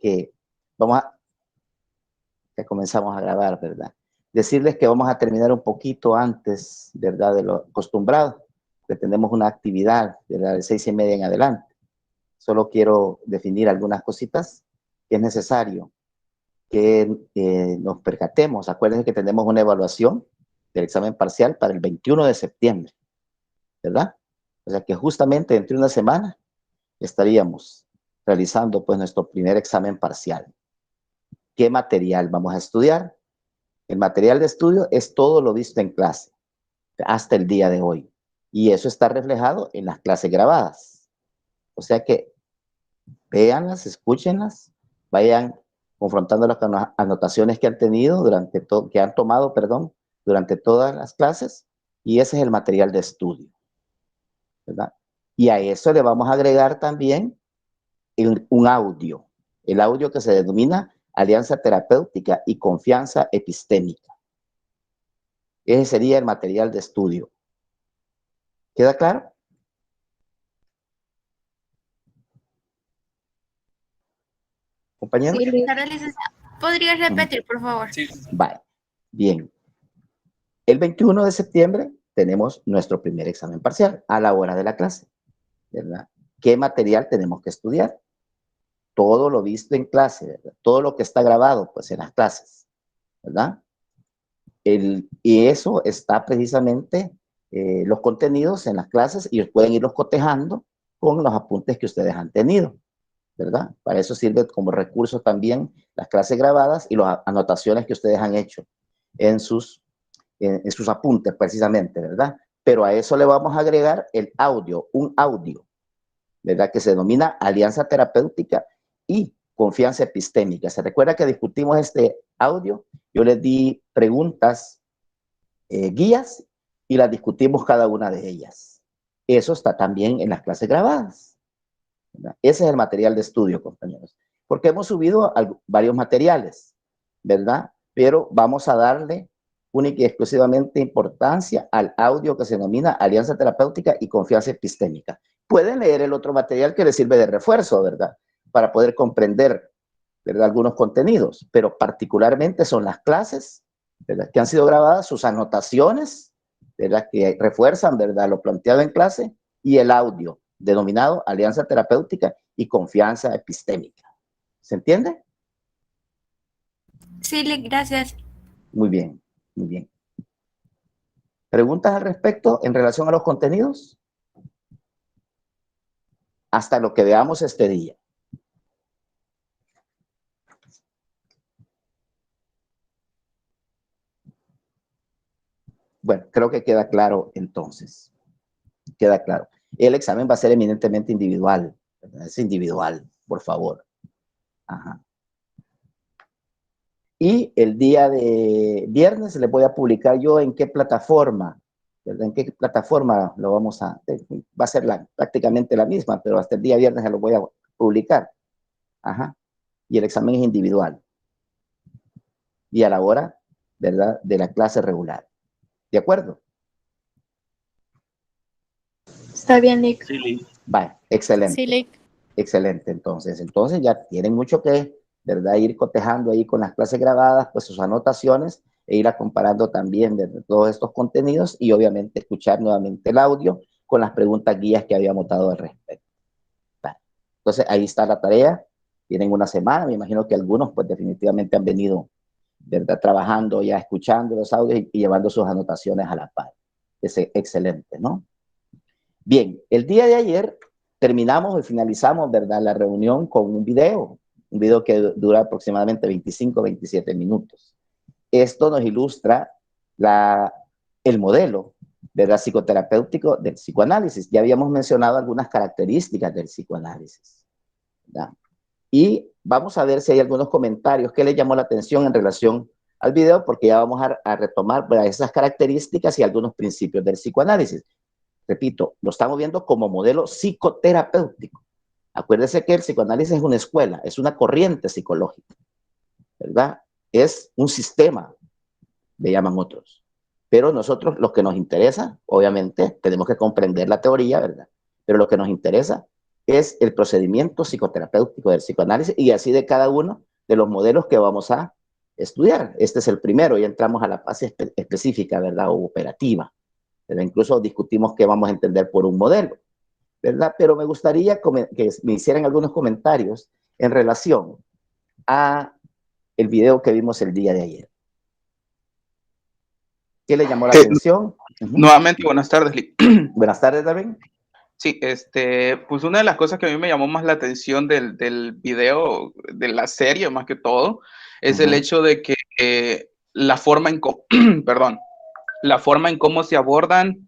que vamos a, que comenzamos a grabar, ¿verdad? Decirles que vamos a terminar un poquito antes, ¿verdad? De lo acostumbrado, que tenemos una actividad, ¿verdad? De 6:30 en adelante. Solo quiero definir algunas cositas que es necesario que nos percatemos. Acuérdense que tenemos una evaluación del examen parcial para el 21 de septiembre, ¿verdad? O sea que justamente dentro de una semana estaríamos realizando pues nuestro primer examen parcial. ¿Qué material vamos a estudiar? El material de estudio es todo lo visto en clase hasta el día de hoy. Y eso está reflejado en las clases grabadas. O sea que véanlas, escúchenlas, vayan confrontándolas con las anotaciones que han tenido que han tomado, perdón, durante todas las clases, y ese es el material de estudio, ¿verdad? Y a eso le vamos a agregar también un audio, el audio que se denomina alianza terapéutica y confianza epistémica. Ese sería el material de estudio. ¿Queda claro? Compañeros. Sí, ¿podrías repetir, por favor? Sí. Vale. Bien. El 21 de septiembre tenemos nuestro primer examen parcial a la hora de la clase, ¿verdad? ¿Qué material tenemos que estudiar? Todo lo visto en clase, ¿verdad? Todo lo que está grabado, pues, en las clases, ¿verdad? Y eso está precisamente, los contenidos en las clases, y pueden irlos cotejando con los apuntes que ustedes han tenido, ¿verdad? Para eso sirve como recurso también las clases grabadas y las anotaciones que ustedes han hecho en sus apuntes precisamente, ¿verdad? Pero a eso le vamos a agregar el audio, un audio, ¿verdad? Que se denomina alianza terapéutica y confianza epistémica. ¿Se recuerda que discutimos este audio? Yo les di preguntas, guías, y las discutimos cada una de ellas. Eso está también en las clases grabadas, ¿verdad? Ese es el material de estudio, compañeros. Porque hemos subido varios materiales, ¿verdad? Pero vamos a darle única y exclusivamente importancia al audio que se denomina alianza terapéutica y confianza epistémica. Pueden leer el otro material que les sirve de refuerzo, ¿verdad? Para poder comprender, ¿verdad? Algunos contenidos, pero particularmente son las clases, ¿verdad? Que han sido grabadas, sus anotaciones, ¿verdad? Que refuerzan, ¿verdad? Lo planteado en clase, y el audio denominado alianza terapéutica y confianza epistémica. ¿Se entiende? Sí, gracias. Muy bien, muy bien. ¿Preguntas al respecto en relación a los contenidos? Hasta lo que veamos este día. Bueno, creo que queda claro entonces. Queda claro. El examen va a ser eminentemente individual. ¿Verdad? Es individual, por favor. Ajá. Y el día de viernes les voy a publicar yo en qué plataforma, ¿verdad? En qué plataforma lo vamos a... Va a ser prácticamente la misma, pero hasta el día viernes se lo voy a publicar. Ajá. Y el examen es individual. Y a la hora, ¿verdad? De la clase regular. ¿De acuerdo? Está bien, Lick. Sí, Lick. Vale, excelente. Sí, Lick. Excelente, entonces ya tienen mucho que, ¿verdad? Ir cotejando ahí con las clases grabadas, pues sus anotaciones, e ir comparando también de todos estos contenidos, y obviamente escuchar nuevamente el audio con las preguntas guías que habíamos dado al respecto. Vale. Entonces ahí está la tarea, tienen una semana, me imagino que algunos pues definitivamente han venido, ¿verdad? Trabajando ya, escuchando los audios y llevando sus anotaciones a la par. Es excelente, ¿no? Bien, el día de ayer terminamos y finalizamos, ¿verdad?, la reunión con un video que dura aproximadamente 25, 27 minutos. Esto nos ilustra el modelo, ¿verdad?, psicoterapéutico del psicoanálisis. Ya habíamos mencionado algunas características del psicoanálisis, ¿verdad? Y vamos a ver si hay algunos comentarios que les llamó la atención en relación al video, porque ya vamos a retomar, ¿verdad?, esas características y algunos principios del psicoanálisis. Repito, lo estamos viendo como modelo psicoterapéutico. Acuérdense que el psicoanálisis es una escuela, es una corriente psicológica, ¿verdad? Es un sistema, le llaman otros. Pero nosotros, lo que nos interesa, obviamente, tenemos que comprender la teoría, ¿verdad? Pero lo que nos interesa es el procedimiento psicoterapéutico del psicoanálisis y así de cada uno de los modelos que vamos a estudiar. Este es el primero y entramos a la fase específica, ¿verdad? O operativa. ¿Verdad? Incluso discutimos qué vamos a entender por un modelo, ¿verdad? Pero me gustaría que me hicieran algunos comentarios en relación a el video que vimos el día de ayer. ¿Qué le llamó la atención? Nuevamente, buenas tardes, Lee. Buenas tardes, David. Sí, pues una de las cosas que a mí me llamó más la atención del video, de la serie más que todo, es el hecho de que la forma en la forma en cómo se abordan,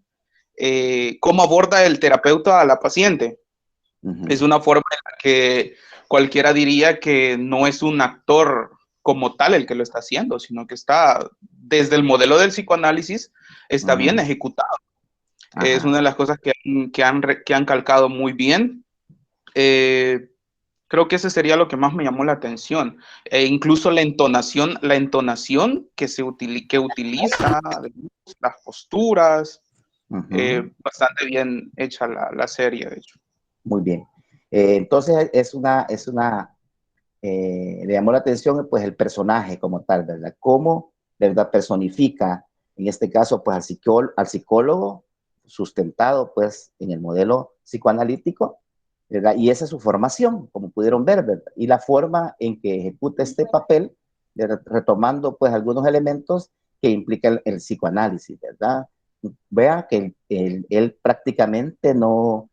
cómo aborda el terapeuta a la paciente. Es una forma en la que cualquiera diría que no es un actor como tal el que lo está haciendo, sino que está desde el modelo del psicoanálisis, está bien ejecutado. Es una de las cosas que han calcado muy bien. Creo que ese sería lo que más me llamó la atención. Incluso la entonación que utiliza, las posturas, bastante bien hecha la serie, de hecho. Muy bien. Entonces le llamó la atención pues el personaje como tal, ¿verdad? Cómo, ¿verdad? Personifica, en este caso, pues al psicólogo sustentado pues en el modelo psicoanalítico, ¿verdad? Y esa es su formación, como pudieron ver, ¿verdad? Y la forma en que ejecuta este papel, retomando pues algunos elementos que implica el psicoanálisis, ¿verdad? Vean que él prácticamente no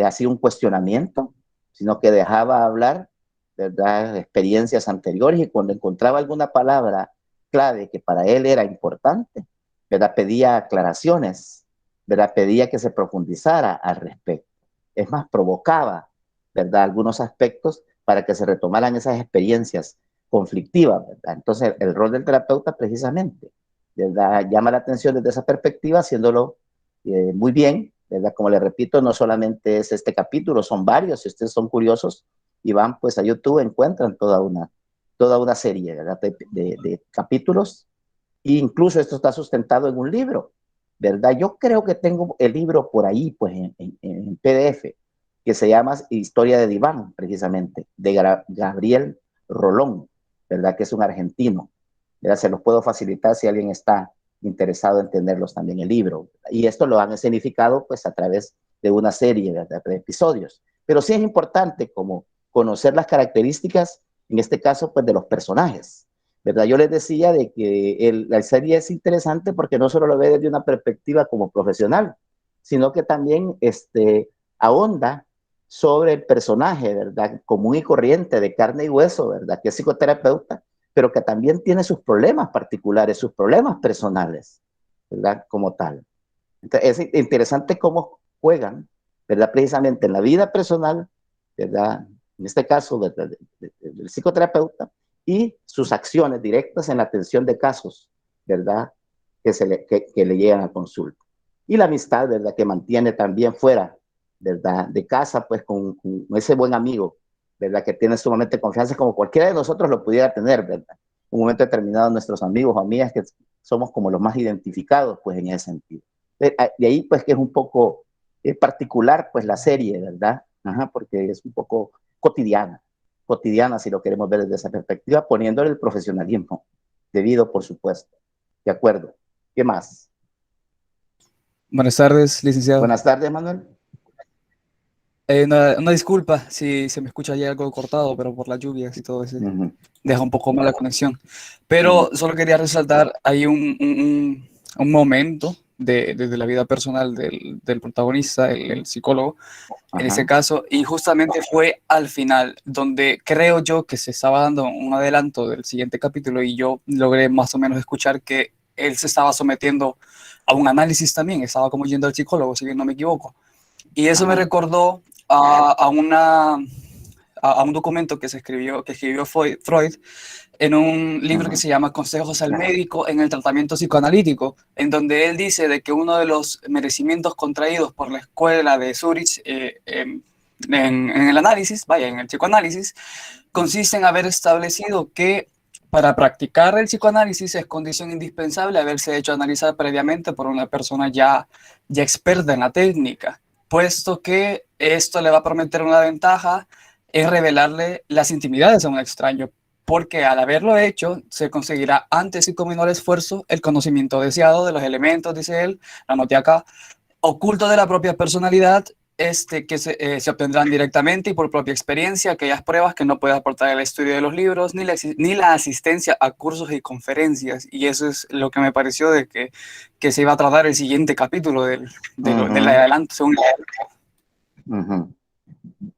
hacía un cuestionamiento, sino que dejaba hablar, ¿verdad? Experiencias anteriores y cuando encontraba alguna palabra clave que para él era importante, ¿verdad? Pedía aclaraciones, ¿verdad? Pedía que se profundizara al respecto. Es más, provocaba, ¿verdad? Algunos aspectos para que se retomaran esas experiencias conflictivas, ¿verdad? Entonces, el rol del terapeuta precisamente, ¿verdad? Llama la atención desde esa perspectiva, haciéndolo muy bien, ¿verdad? Como le repito, no solamente es este capítulo, son varios, si ustedes son curiosos y van pues a YouTube, encuentran toda una serie, ¿verdad? de capítulos, e incluso esto está sustentado en un libro, ¿verdad? Yo creo que tengo el libro por ahí, pues en PDF, que se llama Historia de Diván, precisamente, de Gabriel Rolón, ¿verdad? Que es un argentino, ¿verdad? Se los puedo facilitar si alguien está interesado en tenerlos también el libro. Y esto lo han escenificado pues a través de una serie de episodios. Pero sí es importante como conocer las características, en este caso, pues de los personajes, ¿verdad? Yo les decía de que la serie es interesante porque no solo lo ve desde una perspectiva como profesional, sino que también ahonda sobre el personaje, ¿verdad? Común y corriente, de carne y hueso, ¿verdad? Que es psicoterapeuta, pero que también tiene sus problemas particulares, sus problemas personales, ¿verdad? Como tal. Entonces, es interesante cómo juegan, ¿verdad? Precisamente en la vida personal, ¿verdad? En este caso del psicoterapeuta, y sus acciones directas en la atención de casos, ¿verdad? Que le llegan a consulta. Y la amistad, ¿verdad? Que mantiene también fuera, ¿verdad? De casa, pues con ese buen amigo, ¿verdad? Que tiene sumamente confianza, como cualquiera de nosotros lo pudiera tener, ¿verdad? Un momento determinado, nuestros amigos o amigas que somos como los más identificados, pues en ese sentido. De ahí, pues que es un poco particular, pues la serie, ¿verdad? Ajá, porque es un poco cotidiana, si lo queremos ver desde esa perspectiva, poniéndole el profesionalismo debido, por supuesto. De acuerdo. ¿Qué más? Buenas tardes, licenciado. Buenas tardes, Manuel. Una disculpa si se me escucha ya algo cortado, pero por las lluvias y todo eso deja un poco mala conexión. Pero solo quería resaltar, hay un momento de la vida personal del protagonista, el psicólogo, en ese caso, y justamente fue al final, donde creo yo que se estaba dando un adelanto del siguiente capítulo y yo logré más o menos escuchar que él se estaba sometiendo a un análisis también, estaba como yendo al psicólogo, si bien no me equivoco. Y eso me recordó a un documento que escribió Freud en un libro que se llama Consejos al médico en el tratamiento psicoanalítico, en donde él dice de que uno de los merecimientos contraídos por la escuela de Zurich en el análisis, en el psicoanálisis, consiste en haber establecido que para practicar el psicoanálisis es condición indispensable haberse hecho analizar previamente por una persona ya experta en la técnica. puesto que esto le va a prometer una ventaja, es revelarle las intimidades a un extraño, porque al haberlo hecho, se conseguirá antes y con menor esfuerzo el conocimiento deseado de los elementos, dice él, la anoté acá, oculto de la propia personalidad, que se obtendrán directamente y por propia experiencia, aquellas pruebas que no puede aportar el estudio de los libros ni la asistencia a cursos y conferencias. Y eso es lo que me pareció de que se iba a tratar el siguiente capítulo del adelanto, según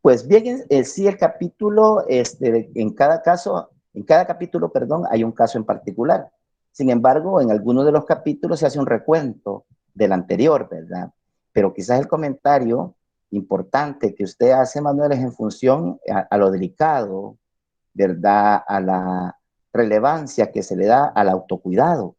Pues bien, sí, el capítulo, en cada capítulo, perdón, hay un caso en particular. Sin embargo, en algunos de los capítulos se hace un recuento del anterior, ¿verdad? Pero quizás el comentario importante que usted hace, Manuel, es en función a lo delicado, ¿verdad? A la relevancia que se le da al autocuidado,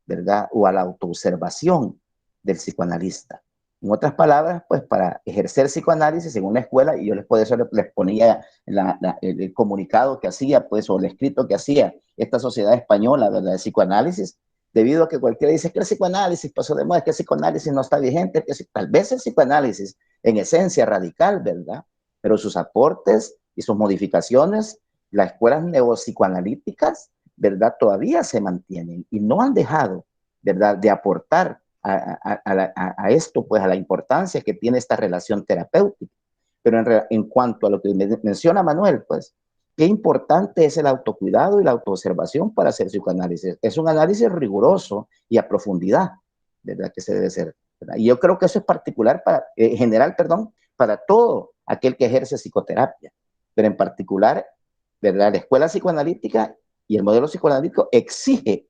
¿verdad? O a la autoobservación del psicoanalista. En otras palabras, pues para ejercer psicoanálisis en una escuela, y yo por eso les ponía el comunicado que hacía, pues, o el escrito que hacía esta sociedad española, ¿verdad?, de psicoanálisis, debido a que cualquiera dice que el psicoanálisis pasó de moda, que el psicoanálisis no está vigente, que tal vez el psicoanálisis en esencia radical, ¿verdad?, pero sus aportes y sus modificaciones, las escuelas neopsicoanalíticas, ¿verdad?, todavía se mantienen y no han dejado, ¿verdad?, de aportar a esto, pues a la importancia que tiene esta relación terapéutica. Pero en cuanto a lo que menciona Manuel, pues, qué importante es el autocuidado y la autoobservación para hacer psicoanálisis. Es un análisis riguroso y a profundidad, ¿verdad?, que se debe hacer, ¿verdad? Y yo creo que eso es particular general, perdón, para todo aquel que ejerce psicoterapia, pero en particular, ¿verdad?, la escuela psicoanalítica y el modelo psicoanalítico exige,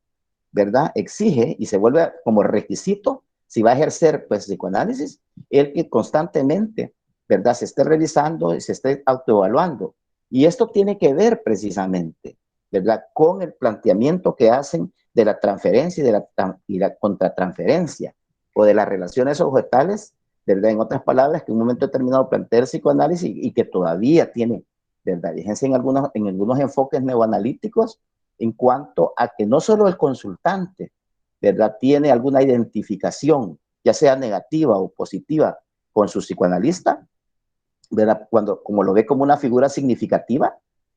¿verdad?, exige y se vuelve como requisito, si va a ejercer, pues, psicoanálisis, el que constantemente, ¿verdad?, se esté revisando y se esté autoevaluando. Y esto tiene que ver precisamente, ¿verdad?, con el planteamiento que hacen de la transferencia y la contratransferencia, o de las relaciones objetales, ¿verdad?, en otras palabras, que en un momento determinado plantea el psicoanálisis y que todavía tiene, ¿verdad?, vigencia en algunos enfoques neoanalíticos, en cuanto a que no solo el consultante, ¿verdad?, tiene alguna identificación, ya sea negativa o positiva, con su psicoanalista, ¿verdad?, como lo ve como una figura significativa,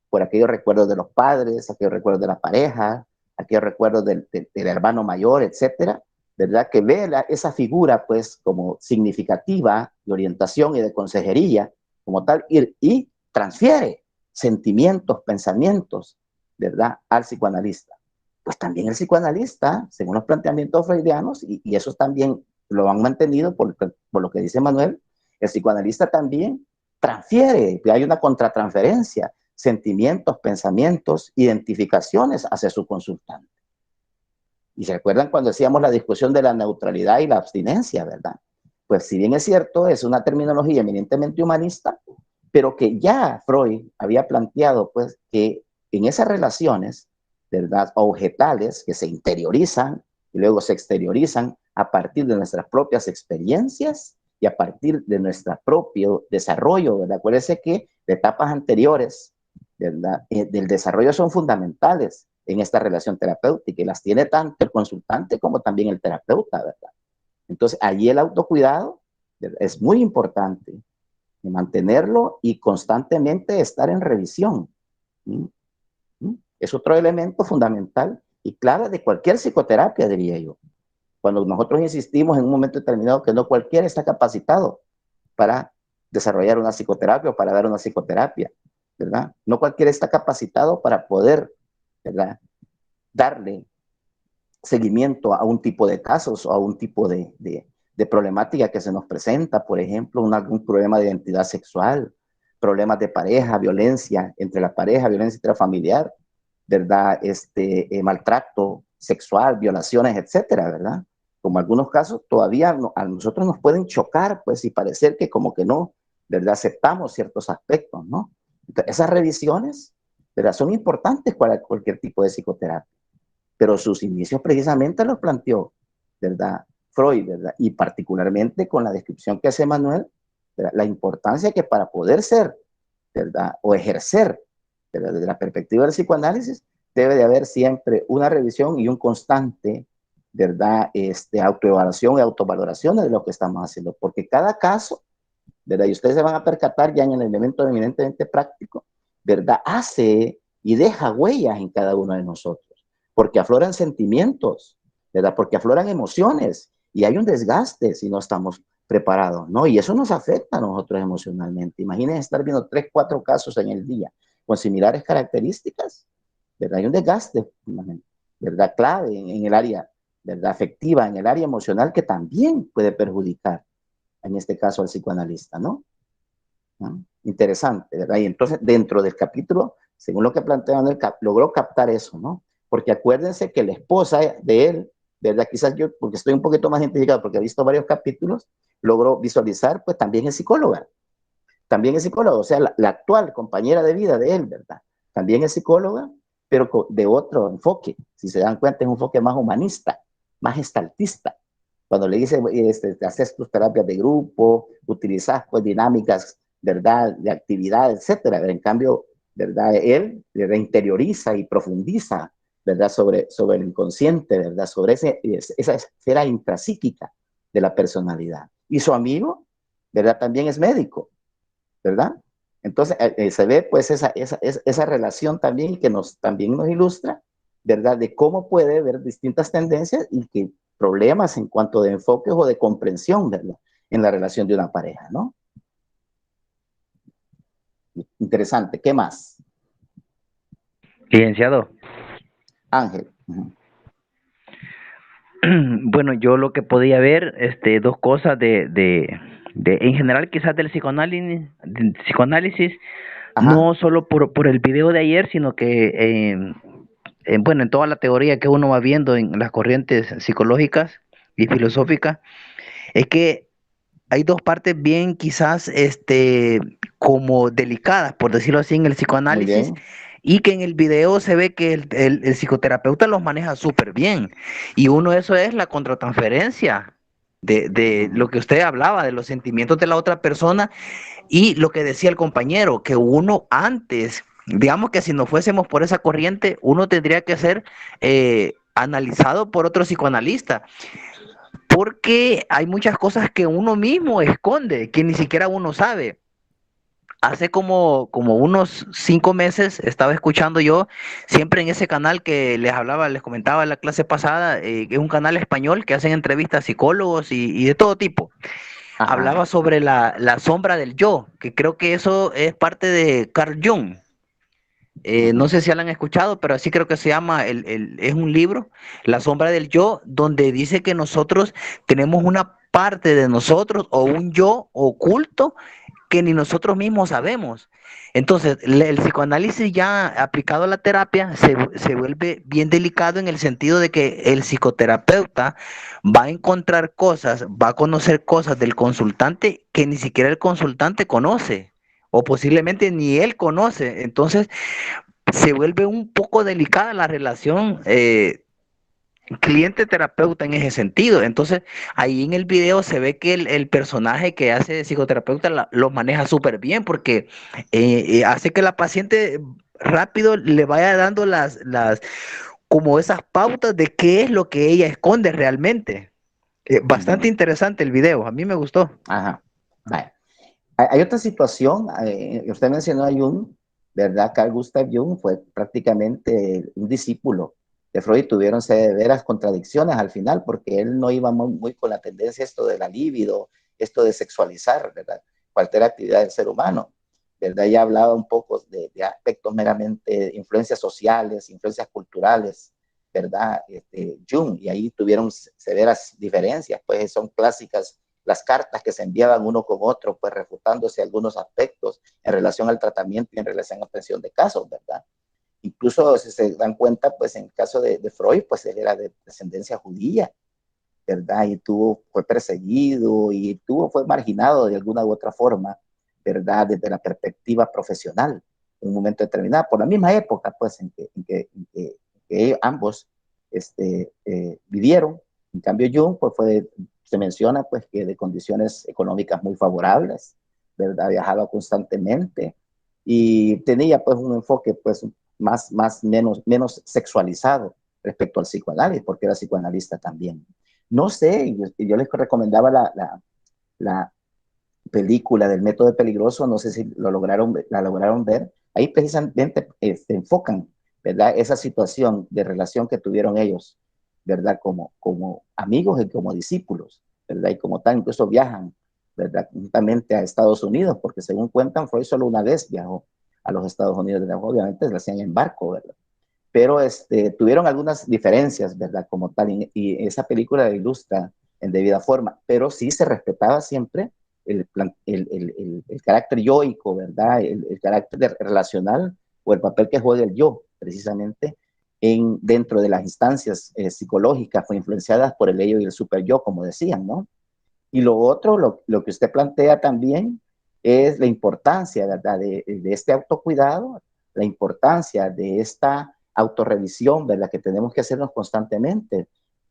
por aquellos recuerdos de los padres, aquellos recuerdos de la pareja, aquellos recuerdos del hermano mayor, etcétera, ¿verdad?, que ve esa figura, pues, como significativa de orientación y de consejería, como tal, y transfiere sentimientos, pensamientos, ¿verdad?, al psicoanalista. Pues también el psicoanalista, según los planteamientos freudianos, y esos también lo han mantenido por lo que dice Manuel, el psicoanalista también transfiere, hay una contratransferencia, sentimientos, pensamientos, identificaciones hacia su consultante. Y se recuerdan cuando decíamos la discusión de la neutralidad y la abstinencia, ¿verdad? Pues si bien es cierto, es una terminología eminentemente humanista, pero que ya Freud había planteado, pues, que en esas relaciones, ¿verdad?, objetales que se interiorizan y luego se exteriorizan a partir de nuestras propias experiencias y a partir de nuestro propio desarrollo, ¿verdad? Acuérdense que de etapas anteriores, ¿verdad?, del desarrollo son fundamentales en esta relación terapéutica y las tiene tanto el consultante como también el terapeuta, ¿verdad? Entonces, allí el autocuidado, ¿verdad?, es muy importante, mantenerlo y constantemente estar en revisión. ¿Mm? ¿Mm? Es otro elemento fundamental y clave de cualquier psicoterapia, diría yo. Cuando nosotros insistimos en un momento determinado que no cualquiera está capacitado para desarrollar una psicoterapia o para dar una psicoterapia, ¿verdad? No cualquiera está capacitado para poder, ¿verdad?, darle seguimiento a un tipo de casos o a un tipo de problemática que se nos presenta, por ejemplo, algún problema de identidad sexual, problemas de pareja, violencia entre la pareja, violencia intrafamiliar, ¿verdad?, maltrato sexual, violaciones, etcétera, ¿verdad? Como algunos casos todavía a nosotros nos pueden chocar, pues, y parecer que como que no, ¿verdad?, aceptamos ciertos aspectos, ¿no? Entonces, esas revisiones, ¿verdad?, son importantes para cualquier tipo de psicoterapia, pero sus inicios precisamente los planteó, ¿verdad?, Freud, ¿verdad?, y particularmente con la descripción que hace Manuel, ¿verdad?, la importancia que para poder ser, ¿verdad?, o ejercer, ¿verdad?, desde la perspectiva del psicoanálisis, debe de haber siempre una revisión y un constante, ¿verdad?, autoevaluación y autovaloración de lo que estamos haciendo, porque cada caso ¿verdad? Y ustedes se van a percatar ya en el elemento eminentemente práctico, ¿verdad? Hace y deja huellas en cada uno de nosotros, porque afloran sentimientos, ¿verdad? Porque afloran emociones y hay un desgaste si no estamos preparados, ¿no? Y eso nos afecta a nosotros emocionalmente. Imaginen estar viendo 3, 4 casos en el día con similares características, ¿verdad? Hay un desgaste, ¿verdad? Clave en el área, ¿verdad? Afectiva, en el área emocional que también puede perjudicar, en este caso, al psicoanalista, ¿no? ¿No? Interesante, ¿verdad? Y entonces, dentro del capítulo, según lo que plantean, logró captar eso, ¿no? Porque acuérdense que la esposa de él, ¿verdad? Quizás yo, porque estoy un poquito más identificado, porque he visto varios capítulos, logró visualizar, pues también es psicóloga. También es psicóloga, o sea, la actual compañera de vida de él, ¿verdad? También es psicóloga, pero de otro enfoque. Si se dan cuenta, es un enfoque más humanista, más gestaltista. Cuando le dice, haces tus terapias de grupo, utilizas pues dinámicas, ¿verdad?, de actividad, etcétera. En cambio, ¿verdad?, él reinterioriza y profundiza, ¿verdad?, sobre el inconsciente, ¿verdad?, sobre esa esfera intrapsíquica de la personalidad. Y su amigo, ¿verdad?, también es médico, ¿verdad? Entonces, se ve pues esa relación también que también nos ilustra, ¿verdad?, de cómo puede haber distintas tendencias y que problemas en cuanto de enfoques o de comprensión, ¿verdad?, en la relación de una pareja, ¿no? Interesante. ¿Qué más? Licenciado. Ángel. Bueno, yo lo que podía ver, dos cosas en general quizás del psicoanálisis, Ajá. no solo por el video de ayer, sino que, bueno, en toda la teoría que uno va viendo en las corrientes psicológicas y filosóficas, es que hay dos partes bien quizás, como delicadas, por decirlo así, en el Muy psicoanálisis, bien. y que en el video se ve que el psicoterapeuta los maneja súper bien. Y uno de eso es la contratransferencia de lo que usted hablaba, de los sentimientos de la otra persona y lo que decía el compañero, que uno antes, digamos que si nos fuésemos por esa corriente, uno tendría que ser analizado por otro psicoanalista, porque hay muchas cosas que uno mismo esconde, que ni siquiera uno sabe. Hace como unos 5 meses estaba escuchando yo, siempre en ese canal que les hablaba, les comentaba en la clase pasada, que es un canal español que hacen entrevistas a psicólogos y de todo tipo. Ajá. Hablaba sobre la sombra del yo, que creo que eso es parte de Carl Jung. No sé si lo han escuchado, pero así creo que se llama, es un libro, La sombra del yo, donde dice que nosotros tenemos una parte de nosotros o un yo oculto que ni nosotros mismos sabemos. Entonces, el psicoanálisis ya aplicado a la terapia se vuelve bien delicado en el sentido de que el psicoterapeuta va a encontrar cosas, va a conocer cosas del consultante que ni siquiera el consultante conoce o posiblemente ni él conoce. Entonces, se vuelve un poco delicada la relación cliente-terapeuta en ese sentido. Entonces, ahí en el video se ve que el personaje que hace de psicoterapeuta lo maneja súper bien porque hace que la paciente rápido le vaya dando como esas pautas de qué es lo que ella esconde realmente. Bastante interesante el video, a mí me gustó. Ajá. Vale. Hay otra situación, usted mencionó a Jung, ¿verdad? Carl Gustav Jung fue prácticamente un discípulo de Freud, tuvieron severas contradicciones al final, porque él no iba muy con la tendencia esto de la libido, esto de sexualizar, ¿verdad?, cualquier actividad del ser humano, ¿verdad? Ya hablaba un poco de aspectos meramente, influencias sociales, influencias culturales, ¿verdad? Jung, y ahí tuvieron severas diferencias, pues son clásicas las cartas que se enviaban uno con otro, pues refutándose algunos aspectos en relación al tratamiento y en relación a la obtención de casos, ¿verdad? Incluso si se dan cuenta, pues en el caso de Freud, pues él era de descendencia judía, ¿verdad? Y fue perseguido y fue marginado de alguna u otra forma, ¿verdad? Desde la perspectiva profesional, en un momento determinado, por la misma época, pues, en que ellos, ambos vivieron. En cambio, Jung, pues, se menciona, pues, que de condiciones económicas muy favorables, ¿verdad? Viajaba constantemente y tenía, pues, un enfoque, pues, menos sexualizado respecto al psicoanálisis, porque era psicoanalista también. No sé, yo les recomendaba la película del método peligroso, no sé si la lograron ver, ahí precisamente enfocan, ¿verdad? Esa situación de relación que tuvieron ellos, ¿verdad? Como amigos y como discípulos, ¿verdad? Y como tal, incluso viajan, ¿verdad? Juntamente a Estados Unidos, porque según cuentan, Freud solo una vez viajó a los Estados Unidos, ¿verdad? Obviamente lo hacían en barco, ¿verdad? Pero tuvieron algunas diferencias, ¿verdad? Como tal, y esa película la ilustra en debida forma, pero sí se respetaba siempre el carácter yoico, ¿verdad? El carácter relacional o el papel que juega el yo, precisamente, dentro de las instancias psicológicas fue influenciadas por el ello y el super yo, como decían, ¿no? Y lo otro, lo que usted plantea también, es la importancia, ¿verdad? De este autocuidado, la importancia de esta autorrevisión, ¿verdad? Que tenemos que hacernos constantemente,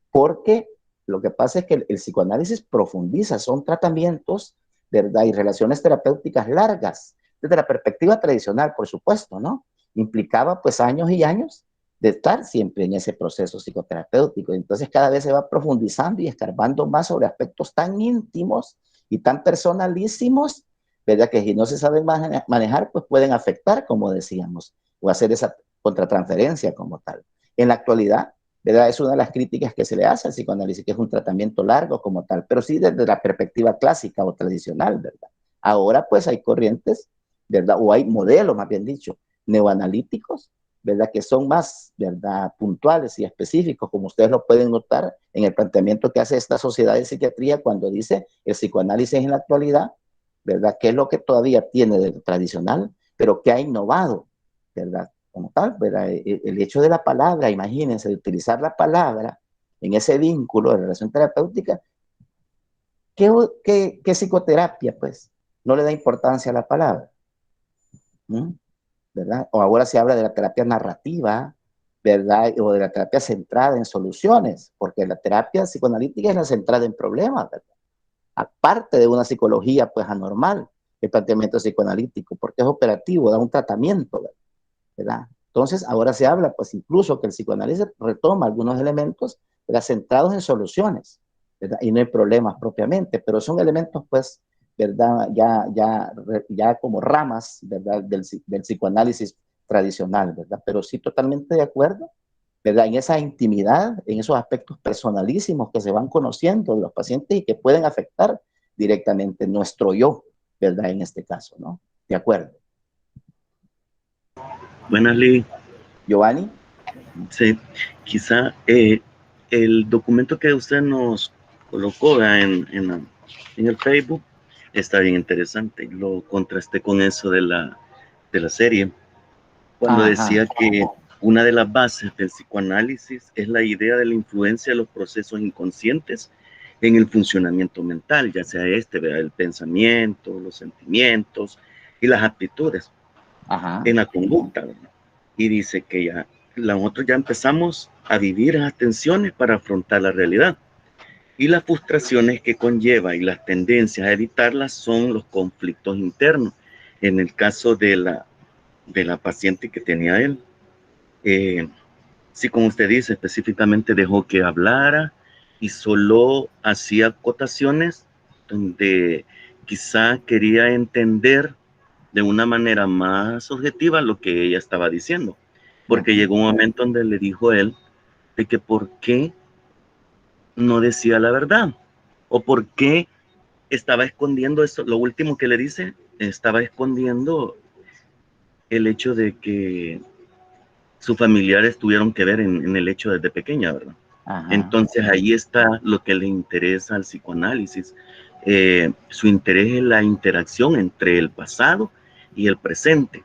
porque lo que pasa es que el psicoanálisis profundiza, son tratamientos, ¿verdad? Y relaciones terapéuticas largas, desde la perspectiva tradicional, por supuesto, ¿no? Implicaba pues años y años de estar siempre en ese proceso psicoterapéutico. Entonces cada vez se va profundizando y escarbando más sobre aspectos tan íntimos y tan personalísimos, ¿verdad? Que si no se saben manejar, pues pueden afectar, como decíamos, o hacer esa contratransferencia como tal. En la actualidad, ¿verdad? Es una de las críticas que se le hace al psicoanálisis, que es un tratamiento largo como tal, pero sí desde la perspectiva clásica o tradicional, ¿verdad? Ahora pues hay corrientes, ¿verdad? O hay modelos, más bien dicho, neoanalíticos, ¿verdad? Que son más, ¿verdad? Puntuales y específicos, como ustedes lo pueden notar en el planteamiento que hace esta sociedad de psiquiatría cuando dice el psicoanálisis en la actualidad, ¿verdad? ¿Qué es lo que todavía tiene de tradicional, pero que ha innovado, ¿verdad? Como tal, ¿verdad? El hecho de la palabra, imagínense, de utilizar la palabra en ese vínculo de relación terapéutica, ¿qué psicoterapia, pues? No le da importancia a la palabra, ¿no? ¿Verdad? O ahora se habla de la terapia narrativa, ¿verdad? O de la terapia centrada en soluciones, porque la terapia psicoanalítica es la centrada en problemas, ¿verdad? Aparte de una psicología, pues, anormal, el planteamiento psicoanalítico, porque es operativo, da un tratamiento, ¿verdad? Entonces, ahora se habla, pues, incluso que el psicoanálisis retoma algunos elementos, ¿verdad? Centrados en soluciones, ¿verdad? Y no en problemas propiamente, pero son elementos, pues, ¿verdad? Ya como ramas, ¿verdad? Del psicoanálisis tradicional, ¿verdad? Pero sí totalmente de acuerdo, ¿verdad? En esa intimidad, en esos aspectos personalísimos que se van conociendo de los pacientes y que pueden afectar directamente nuestro yo, ¿verdad? En este caso, ¿no? De acuerdo. Buenas, Lee. Giovanni. Sí, quizá el documento que usted nos colocó en el Facebook está bien interesante. Lo contrasté con eso de la serie, cuando decía que una de las bases del psicoanálisis es la idea de la influencia de los procesos inconscientes en el funcionamiento mental, ya sea ¿verdad? El pensamiento, los sentimientos y las actitudes en la conducta, ¿verdad? Y dice que ya nosotros ya empezamos a vivir esas tensiones para afrontar la realidad. Y las frustraciones que conlleva y las tendencias a evitarlas son los conflictos internos. En el caso de la paciente que tenía él, sí, como usted dice, específicamente dejó que hablara y solo hacía acotaciones donde quizá quería entender de una manera más objetiva lo que ella estaba diciendo. Porque llegó un momento donde le dijo él de que por qué no decía la verdad o por qué estaba escondiendo eso. Lo último que le dice, estaba escondiendo el hecho de que sus familiares tuvieron que ver en el hecho desde pequeña, ¿verdad? Entonces ahí está lo que le interesa al psicoanálisis. Su interés es la interacción entre el pasado y el presente.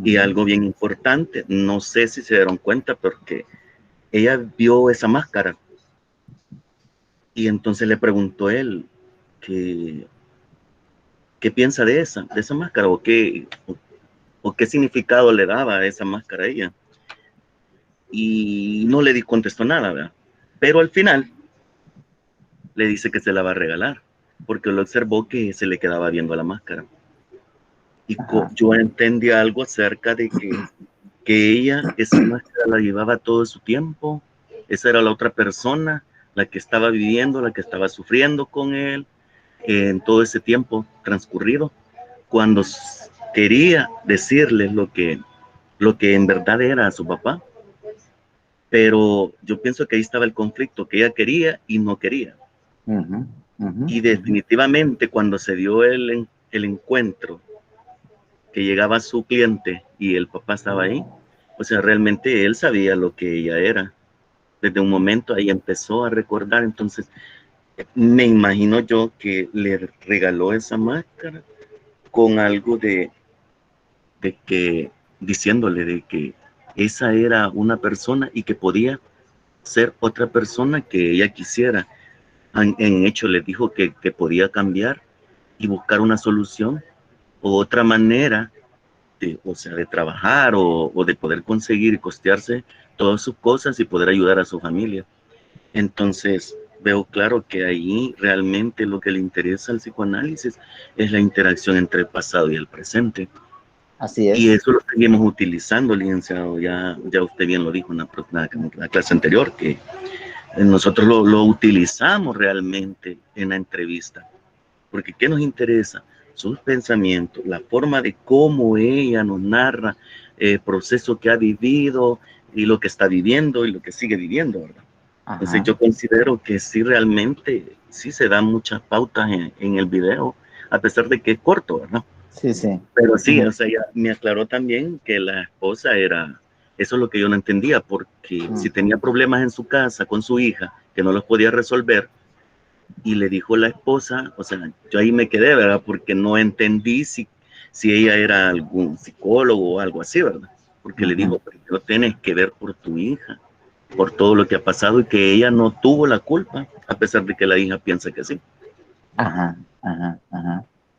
Y algo bien importante, no sé si se dieron cuenta, porque ella vio esa máscara y entonces le preguntó él qué piensa de esa máscara o qué significado le daba a esa máscara a ella. Y no le contestó nada, ¿verdad? Pero al final le dice que se la va a regalar, porque lo observó que se le quedaba viendo la máscara. Y yo entendí algo acerca de que ella, esa máscara la llevaba todo su tiempo, esa era la otra persona, la que estaba viviendo, la que estaba sufriendo con él, en todo ese tiempo transcurrido, cuando quería decirle lo que en verdad era a su papá. Pero yo pienso que ahí estaba el conflicto, que ella quería y no quería. Y definitivamente cuando se dio el encuentro, que llegaba su cliente y el papá estaba ahí, o sea, realmente él sabía lo que ella era. Desde un momento ahí empezó a recordar, entonces me imagino yo que le regaló esa máscara con algo de que, diciéndole de que esa era una persona y que podía ser otra persona que ella quisiera. En hecho le dijo que podía cambiar y buscar una solución o otra manera de, o sea, de trabajar o de poder conseguir y costearse todas sus cosas y poder ayudar a su familia. Entonces veo claro que ahí realmente lo que le interesa al psicoanálisis es la interacción entre el pasado y el presente. Así es. Y eso lo seguimos utilizando, licenciado, ya usted bien lo dijo en la clase anterior, que nosotros lo utilizamos realmente en la entrevista, porque ¿qué nos interesa? Sus pensamientos, la forma de cómo ella nos narra el proceso que ha vivido y lo que está viviendo y lo que sigue viviendo, ¿verdad? Entonces yo considero que sí, realmente, sí se dan muchas pautas en el video, a pesar de que es corto, ¿verdad? Sí, sí. Pero sí, o sea, ella me aclaró también que la esposa era, eso es lo que yo no entendía, porque si tenía problemas en su casa con su hija, que no los podía resolver, y le dijo la esposa, o sea, yo ahí me quedé, ¿verdad? Porque no entendí si ella era algún psicólogo o algo así, ¿verdad? Porque le dijo, primero tienes que ver por tu hija, por todo lo que ha pasado y que ella no tuvo la culpa, a pesar de que la hija piensa que sí.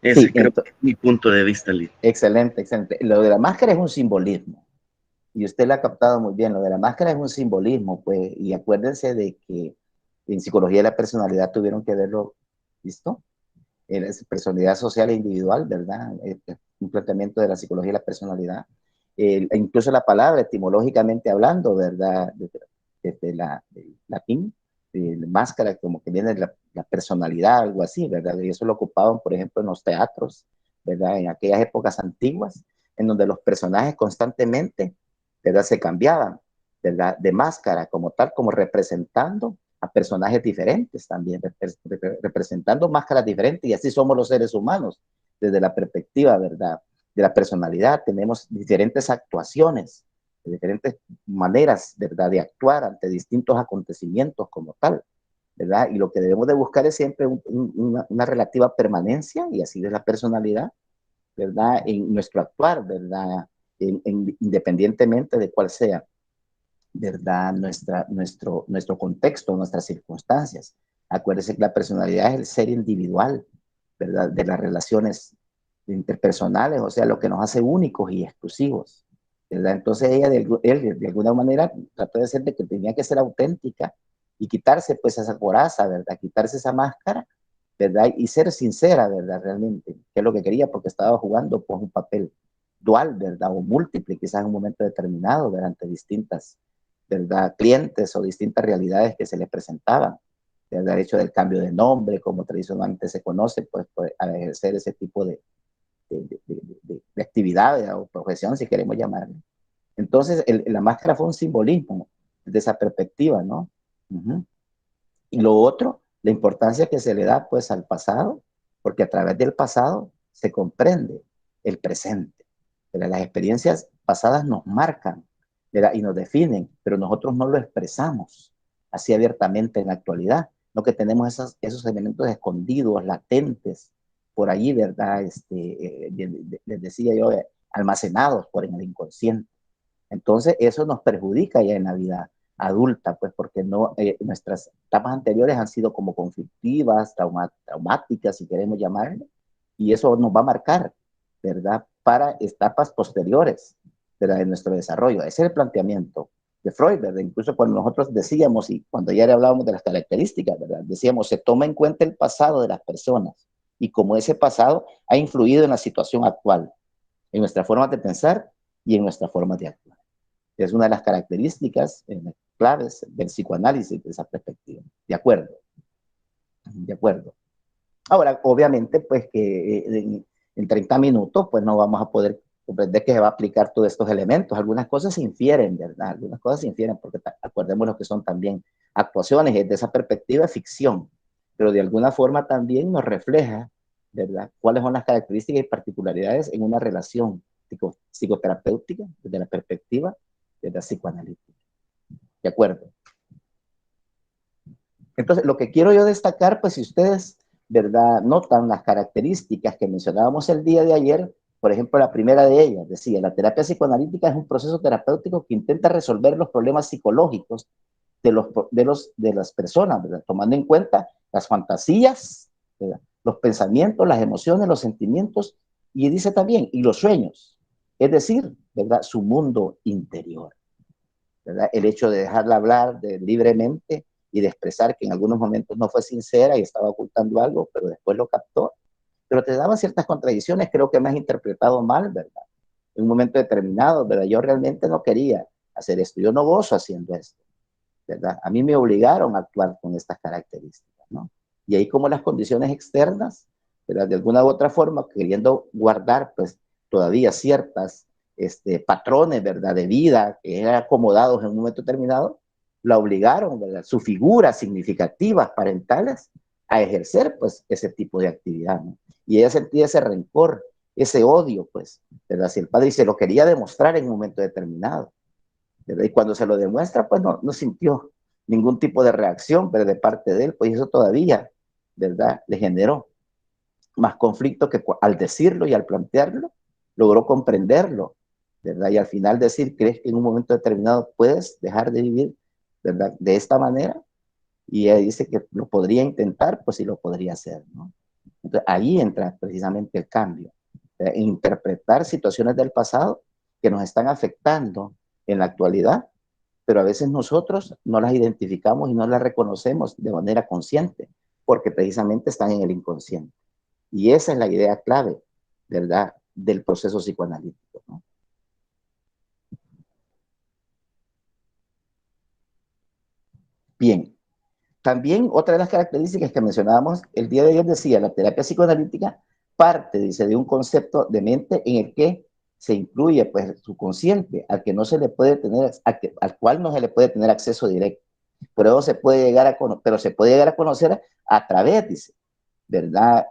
Ese Sí, creo que es mi punto de vista, Liz. Excelente, excelente. Lo de la máscara es un simbolismo. Y usted lo ha captado muy bien. Lo de la máscara es un simbolismo, pues. Y acuérdense de que en psicología de la personalidad tuvieron que verlo, ¿listo? La personalidad social e individual, ¿verdad? Un planteamiento de la psicología de la personalidad. Incluso la palabra, etimológicamente hablando, ¿verdad? Desde del latín, máscara, como que viene de la personalidad, algo así, ¿verdad? Y eso lo ocupaban, por ejemplo, en los teatros, ¿verdad? En aquellas épocas antiguas, en donde los personajes constantemente, ¿verdad? Se cambiaban, ¿verdad? De máscara como tal, como representando a personajes diferentes también, representando máscaras diferentes, y así somos los seres humanos, desde la perspectiva, ¿verdad? De la personalidad, tenemos diferentes actuaciones, diferentes maneras, ¿verdad? De actuar ante distintos acontecimientos como tal, ¿verdad? Y lo que debemos de buscar es siempre una relativa permanencia, y así de la personalidad, ¿verdad? En nuestro actuar, ¿verdad? Independientemente de cuál sea, ¿verdad? Nuestro contexto, nuestras circunstancias. Acuérdese que la personalidad es el ser individual, ¿verdad? De las relaciones interpersonales, o sea, lo que nos hace únicos y exclusivos, ¿verdad? Entonces él de alguna manera trató de ser de que tenía que ser auténtica y quitarse pues esa coraza, ¿verdad? Quitarse esa máscara, ¿verdad? Y ser sincera, ¿verdad? Realmente, que es lo que quería, porque estaba jugando pues un papel dual, ¿verdad? O múltiple, quizás en un momento determinado, ¿verdad? Ante distintas, ¿verdad? Clientes o distintas realidades que se le presentaban. ¿Verdad? El hecho del cambio de nombre, como tradicionalmente se conoce, pues al ejercer ese tipo de actividad o profesión, si queremos llamarlo. Entonces, la máscara fue un simbolismo de esa perspectiva, ¿no? Y lo otro, la importancia que se le da pues al pasado, porque a través del pasado se comprende el presente. ¿Verdad? Las experiencias pasadas nos marcan, ¿verdad? Y nos definen, pero nosotros no lo expresamos así abiertamente en la actualidad, no que tenemos esos elementos escondidos, latentes, por allí, ¿verdad? Les decía yo, almacenados por en el inconsciente. Entonces, eso nos perjudica ya en la vida adulta, pues porque no, nuestras etapas anteriores han sido como conflictivas, traumáticas, si queremos llamarle, y eso nos va a marcar, ¿verdad? Para etapas posteriores, ¿verdad? De nuestro desarrollo. Ese es el planteamiento de Freud, ¿verdad? Incluso cuando nosotros decíamos, y cuando ya hablábamos de las características, ¿verdad? Decíamos, se toma en cuenta el pasado de las personas y cómo ese pasado ha influido en la situación actual, en nuestra forma de pensar y en nuestra forma de actuar. Es una de las características claves del psicoanálisis de esa perspectiva. De acuerdo. De acuerdo. Ahora, obviamente, pues que en 30 minutos, pues no vamos a poder comprender que se va a aplicar todos estos elementos. Algunas cosas se infieren, ¿verdad? Algunas cosas se infieren, porque acordemos lo que son también actuaciones, desde esa perspectiva, ficción, pero de alguna forma también nos refleja, ¿verdad? Cuáles son las características y particularidades en una relación psicoterapéutica, desde la perspectiva de la psicoanalítica. ¿De acuerdo? Entonces, lo que quiero yo destacar, pues si ustedes, ¿verdad?, notan las características que mencionábamos el día de ayer, por ejemplo, la primera de ellas, decía, la terapia psicoanalítica es un proceso terapéutico que intenta resolver los problemas psicológicos de las personas, ¿verdad?, tomando en cuenta las fantasías, ¿verdad?, los pensamientos, las emociones, los sentimientos, y dice también, y los sueños, es decir, ¿verdad?, su mundo interior, ¿verdad?, el hecho de dejarla hablar libremente y de expresar que en algunos momentos no fue sincera y estaba ocultando algo, pero después lo captó, pero te daba ciertas contradicciones, creo que me has interpretado mal, ¿verdad? En un momento determinado, ¿verdad? Yo realmente no quería hacer esto, yo no gozo haciendo esto, ¿verdad? A mí me obligaron a actuar con estas características, ¿no? Y ahí como las condiciones externas, ¿verdad?, de alguna u otra forma, queriendo guardar, pues, todavía ciertas patrones, ¿verdad?, de vida que eran acomodados en un momento determinado, la obligaron, ¿verdad?, sus figuras significativas parentales a ejercer, pues, ese tipo de actividad, ¿no? Y ella sentía ese rencor, ese odio, pues, ¿verdad? Si el padre se lo quería demostrar en un momento determinado, ¿verdad? Y cuando se lo demuestra, pues no sintió ningún tipo de reacción, pero de parte de él, pues eso todavía, ¿verdad?, le generó más conflicto que al decirlo y al plantearlo, logró comprenderlo, ¿verdad? Y al final decir, ¿crees que en un momento determinado puedes dejar de vivir, ¿verdad?, de esta manera? Y ella dice que lo podría intentar, pues sí lo podría hacer, ¿no? Entonces ahí entra precisamente el cambio, interpretar situaciones del pasado que nos están afectando en la actualidad, pero a veces nosotros no las identificamos y no las reconocemos de manera consciente, porque precisamente están en el inconsciente. Y esa es la idea clave, ¿verdad?, del proceso psicoanalítico, ¿no? Bien, también otra de las características que mencionábamos el día de ayer decía, la terapia psicoanalítica parte, dice, de un concepto de mente en el que se incluye, pues, su consciente, al que no se le puede tener, al cual no se le puede tener acceso directo. Pero se puede llegar a conocer a través, dice, ¿verdad?,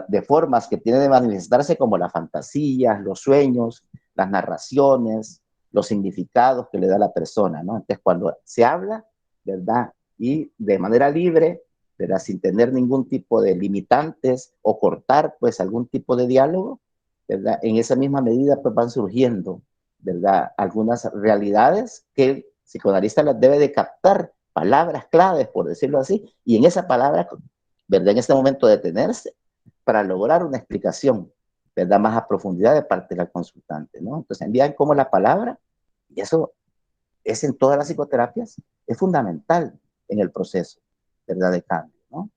de formas que tienen de manifestarse como las fantasías, los sueños, las narraciones, los significados que le da la persona, ¿no? Entonces, cuando se habla, ¿verdad?, y de manera libre, ¿verdad?, sin tener ningún tipo de limitantes o cortar, pues, algún tipo de diálogo, ¿verdad?, en esa misma medida, pues, van surgiendo, ¿verdad?, algunas realidades que el psicoanalista las debe de captar, palabras claves, por decirlo así, y en esa palabra, ¿verdad?, en este momento detenerse para lograr una explicación, ¿verdad?, más a profundidad de parte del consultante, ¿no? Entonces, envían como la palabra, y eso es en todas las psicoterapias, es fundamental en el proceso, ¿verdad?, de cambio, ¿no?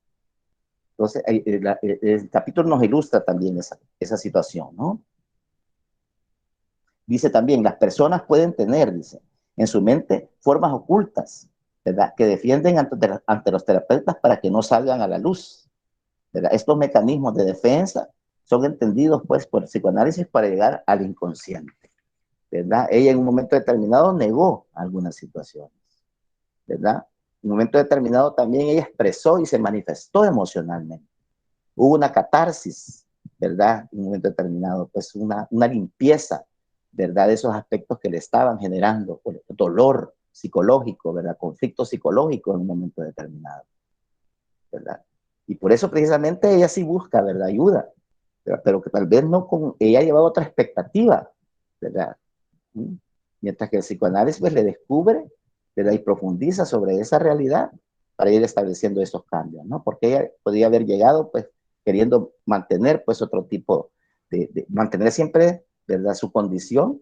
Entonces, el capítulo nos ilustra también esa situación, ¿no? Dice también, las personas pueden tener, dice, en su mente formas ocultas, ¿verdad?, que defienden ante los terapeutas para que no salgan a la luz, ¿verdad? Estos mecanismos de defensa son entendidos, pues, por el psicoanálisis para llegar al inconsciente, ¿verdad? Ella en un momento determinado negó algunas situaciones, ¿verdad? En un momento determinado también ella expresó y se manifestó emocionalmente. Hubo una catarsis, ¿verdad? En un momento determinado, pues una limpieza, ¿verdad?, de esos aspectos que le estaban generando dolor psicológico, ¿verdad?, conflicto psicológico en un momento determinado, ¿verdad? Y por eso precisamente ella sí busca, ¿verdad?, ayuda, ¿verdad?, pero que tal vez no con ella llevaba otra expectativa, ¿verdad? Mientras que el psicoanálisis, pues, le descubre, ¿verdad?, y profundiza sobre esa realidad para ir estableciendo esos cambios, ¿no? Porque ella podía haber llegado, pues, queriendo mantener, pues, otro tipo mantener siempre, ¿verdad?, su condición,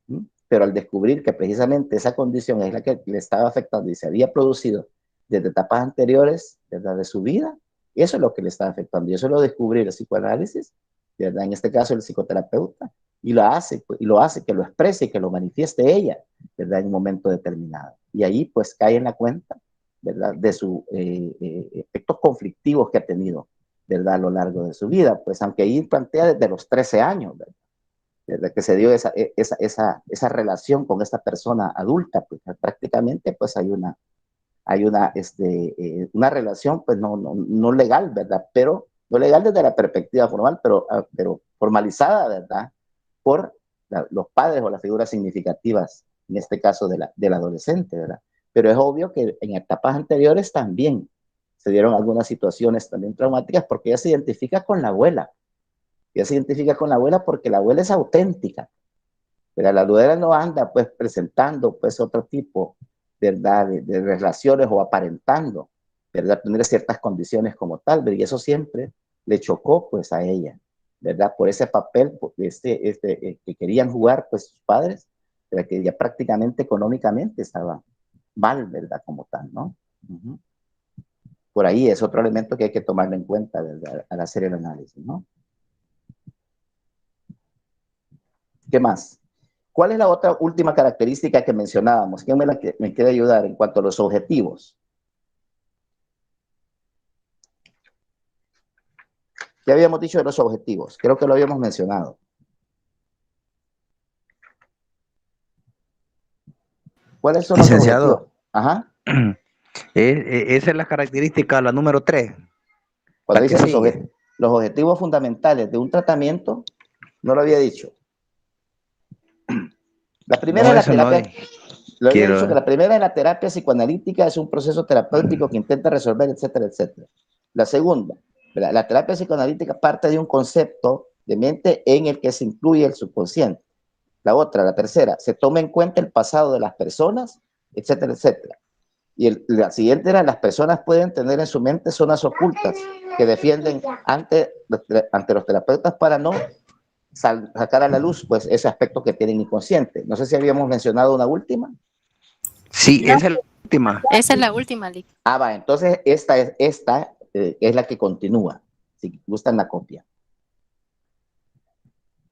¿sí?, pero al descubrir que precisamente esa condición es la que le estaba afectando y se había producido desde etapas anteriores, ¿verdad?, de su vida, eso es lo que le está afectando, y eso lo descubre el psicoanálisis, ¿verdad?, en este caso el psicoterapeuta, y lo hace que lo exprese y que lo manifieste ella, ¿verdad?, en un momento determinado. Y ahí, pues, cae en la cuenta, ¿verdad?, de sus efectos conflictivos que ha tenido ¿verdad? A lo largo de su vida, pues aunque ahí plantea desde los 13 años, ¿verdad? Desde que se dio esa relación con esta persona adulta, pues prácticamente pues hay una relación pues no legal, ¿verdad? Pero no legal desde la perspectiva formal, pero formalizada, ¿verdad? Por los padres o las figuras significativas, en este caso del adolescente, ¿verdad? Pero es obvio que en etapas anteriores también se dieron algunas situaciones también traumáticas porque ella se identifica con la abuela. Ella se identifica con la abuela porque la abuela es auténtica, pero la abuela no anda pues presentando pues otro tipo, ¿verdad? De relaciones o aparentando, ¿verdad? Tener ciertas condiciones como tal, ¿verdad? Y eso siempre le chocó pues a ella, ¿verdad? Por ese papel que querían jugar pues sus padres, pero que ya prácticamente económicamente estaba mal, ¿verdad? Como tal, ¿no? Uh-huh. Por ahí es otro elemento que hay que tomarlo en cuenta, ¿verdad? Al hacer el análisis, ¿no? ¿Qué más? ¿Cuál es la otra última característica que mencionábamos? ¿Quién me quiere ayudar en cuanto a los objetivos? ¿Qué habíamos dicho de los objetivos? Creo que lo habíamos mencionado. ¿Cuáles son los objetivos? Ajá. Esa es la característica, la número 3. Cuando dice los objetivos fundamentales de un tratamiento, no lo había dicho. La primera es la terapia. Lo había dicho que la primera es la terapia psicoanalítica, es un proceso terapéutico que intenta resolver, etcétera, etcétera. La segunda, la terapia psicoanalítica parte de un concepto de mente en el que se incluye el subconsciente. La otra, la tercera, se toma en cuenta el pasado de las personas, etcétera, etcétera. Y la siguiente era, las personas pueden tener en su mente zonas ocultas que defienden ante los terapeutas para no sacar a la luz pues ese aspecto que tienen inconsciente. No sé si habíamos mencionado una última. Sí, esa es la última. Esa es la última, Lick. Ah, va, entonces esta es la que continúa, si gustan la copia.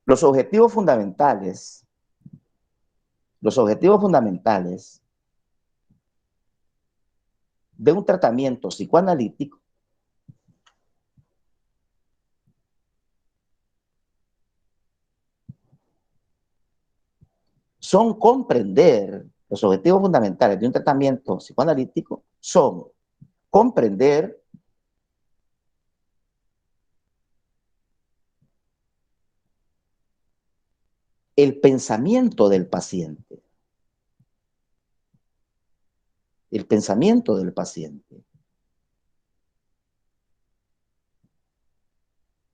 Los objetivos fundamentales de un tratamiento psicoanalítico son comprender, los objetivos fundamentales de un tratamiento psicoanalítico son comprender el pensamiento del paciente. El pensamiento del paciente.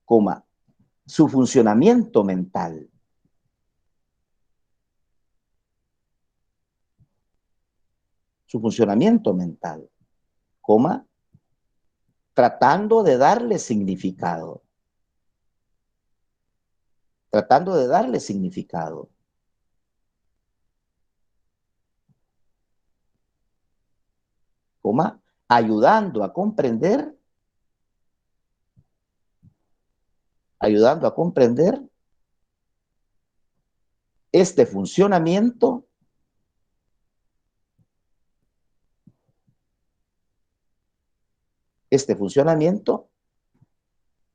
Coma, su funcionamiento mental. Su funcionamiento mental, coma, tratando de darle significado. Tratando de darle significado. Coma, ayudando a comprender este funcionamiento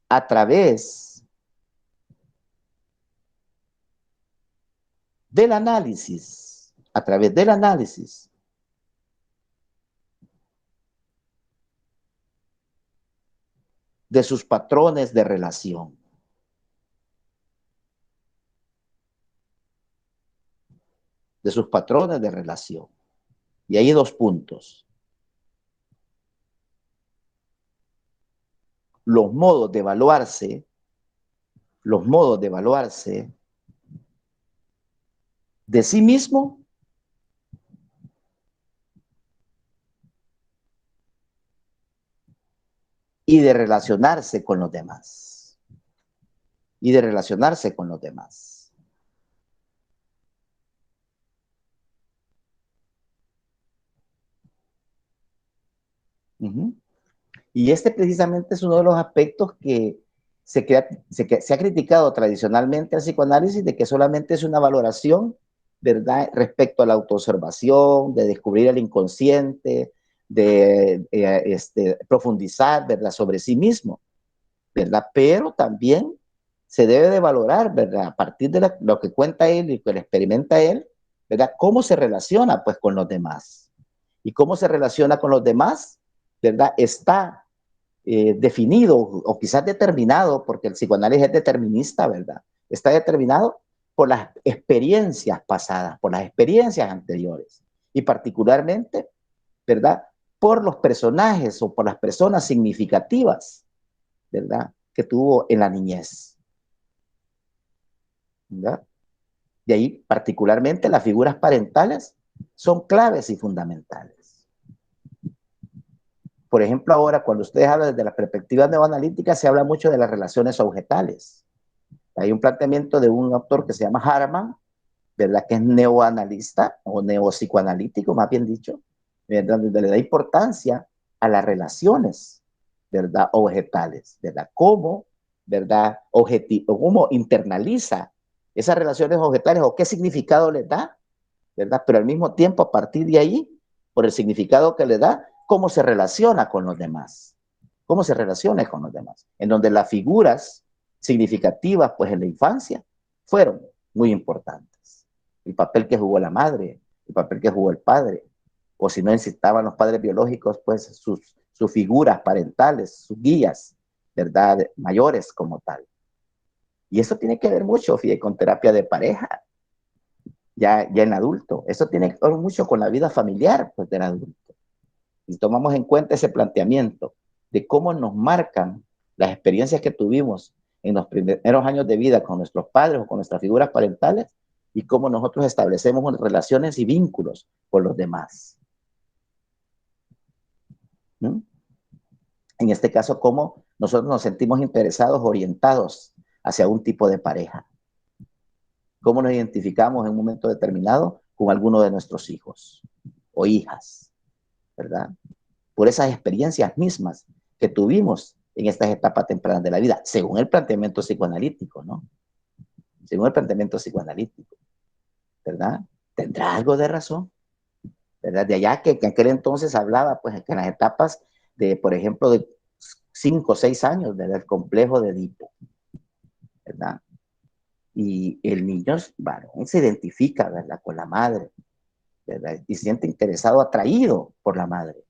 a través del análisis, de sus patrones de relación. De sus patrones de relación. Y hay 2 puntos. Los modos de evaluarse de sí mismo y de relacionarse con los demás. Uh-huh. Y precisamente es uno de los aspectos que se ha criticado tradicionalmente al psicoanálisis, de que solamente es una valoración, ¿verdad?, respecto a la autoobservación, de descubrir el inconsciente, de profundizar, ¿verdad?, sobre sí mismo. ¿verdad? Pero también se debe de valorar, ¿verdad? A partir de lo que cuenta él y lo que experimenta él, ¿verdad? Cómo se relaciona, pues, con los demás. Y cómo se relaciona con los demás, ¿verdad? Está definido o quizás determinado, porque el psicoanálisis es determinista, ¿verdad? Está determinado por las experiencias pasadas, por las experiencias anteriores. Y particularmente, ¿verdad? Por los personajes o por las personas significativas, ¿verdad? Que tuvo en la niñez, ¿verdad? De ahí, particularmente, las figuras parentales son claves y fundamentales. Por ejemplo, ahora, cuando ustedes hablan desde la perspectiva neoanalítica, se habla mucho de las relaciones objetales. Hay un planteamiento de un autor que se llama Harman, ¿verdad? Que es neoanalista o neopsicoanalítico, más bien dicho, ¿verdad? Donde le da importancia a las relaciones, ¿verdad? Objetales, ¿verdad? Cómo, ¿verdad? Cómo internaliza esas relaciones objetales o qué significado les da, ¿verdad? Pero al mismo tiempo, a partir de ahí, por el significado que le da, cómo se relaciona con los demás. Cómo se relaciona con los demás. En donde las figuras significativas, pues en la infancia, fueron muy importantes. El papel que jugó la madre, el papel que jugó el padre, o si no necesitaban los padres biológicos, pues sus figuras parentales, sus guías, ¿verdad? Mayores como tal. Y eso tiene que ver mucho, fíjate, con terapia de pareja, ya en adulto. Eso tiene que ver mucho con la vida familiar, pues, del adulto. Y tomamos en cuenta ese planteamiento de cómo nos marcan las experiencias que tuvimos en los primeros años de vida con nuestros padres o con nuestras figuras parentales y cómo nosotros establecemos relaciones y vínculos con los demás. ¿Mm? En este caso, cómo nosotros nos sentimos interesados, orientados hacia un tipo de pareja. Cómo nos identificamos en un momento determinado con alguno de nuestros hijos o hijas, ¿verdad? Por esas experiencias mismas que tuvimos en estas etapas tempranas de la vida, según el planteamiento psicoanalítico, ¿no? Según el planteamiento psicoanalítico, ¿verdad? ¿Tendrá algo de razón? ¿Verdad? De allá que en aquel entonces hablaba, pues, que en las etapas de, por ejemplo, de 5 o 6 años, ¿verdad? El complejo de Edipo, ¿verdad? Y el niño varón se identifica, ¿verdad? Con la madre, ¿verdad? Y se siente interesado, atraído por la madre.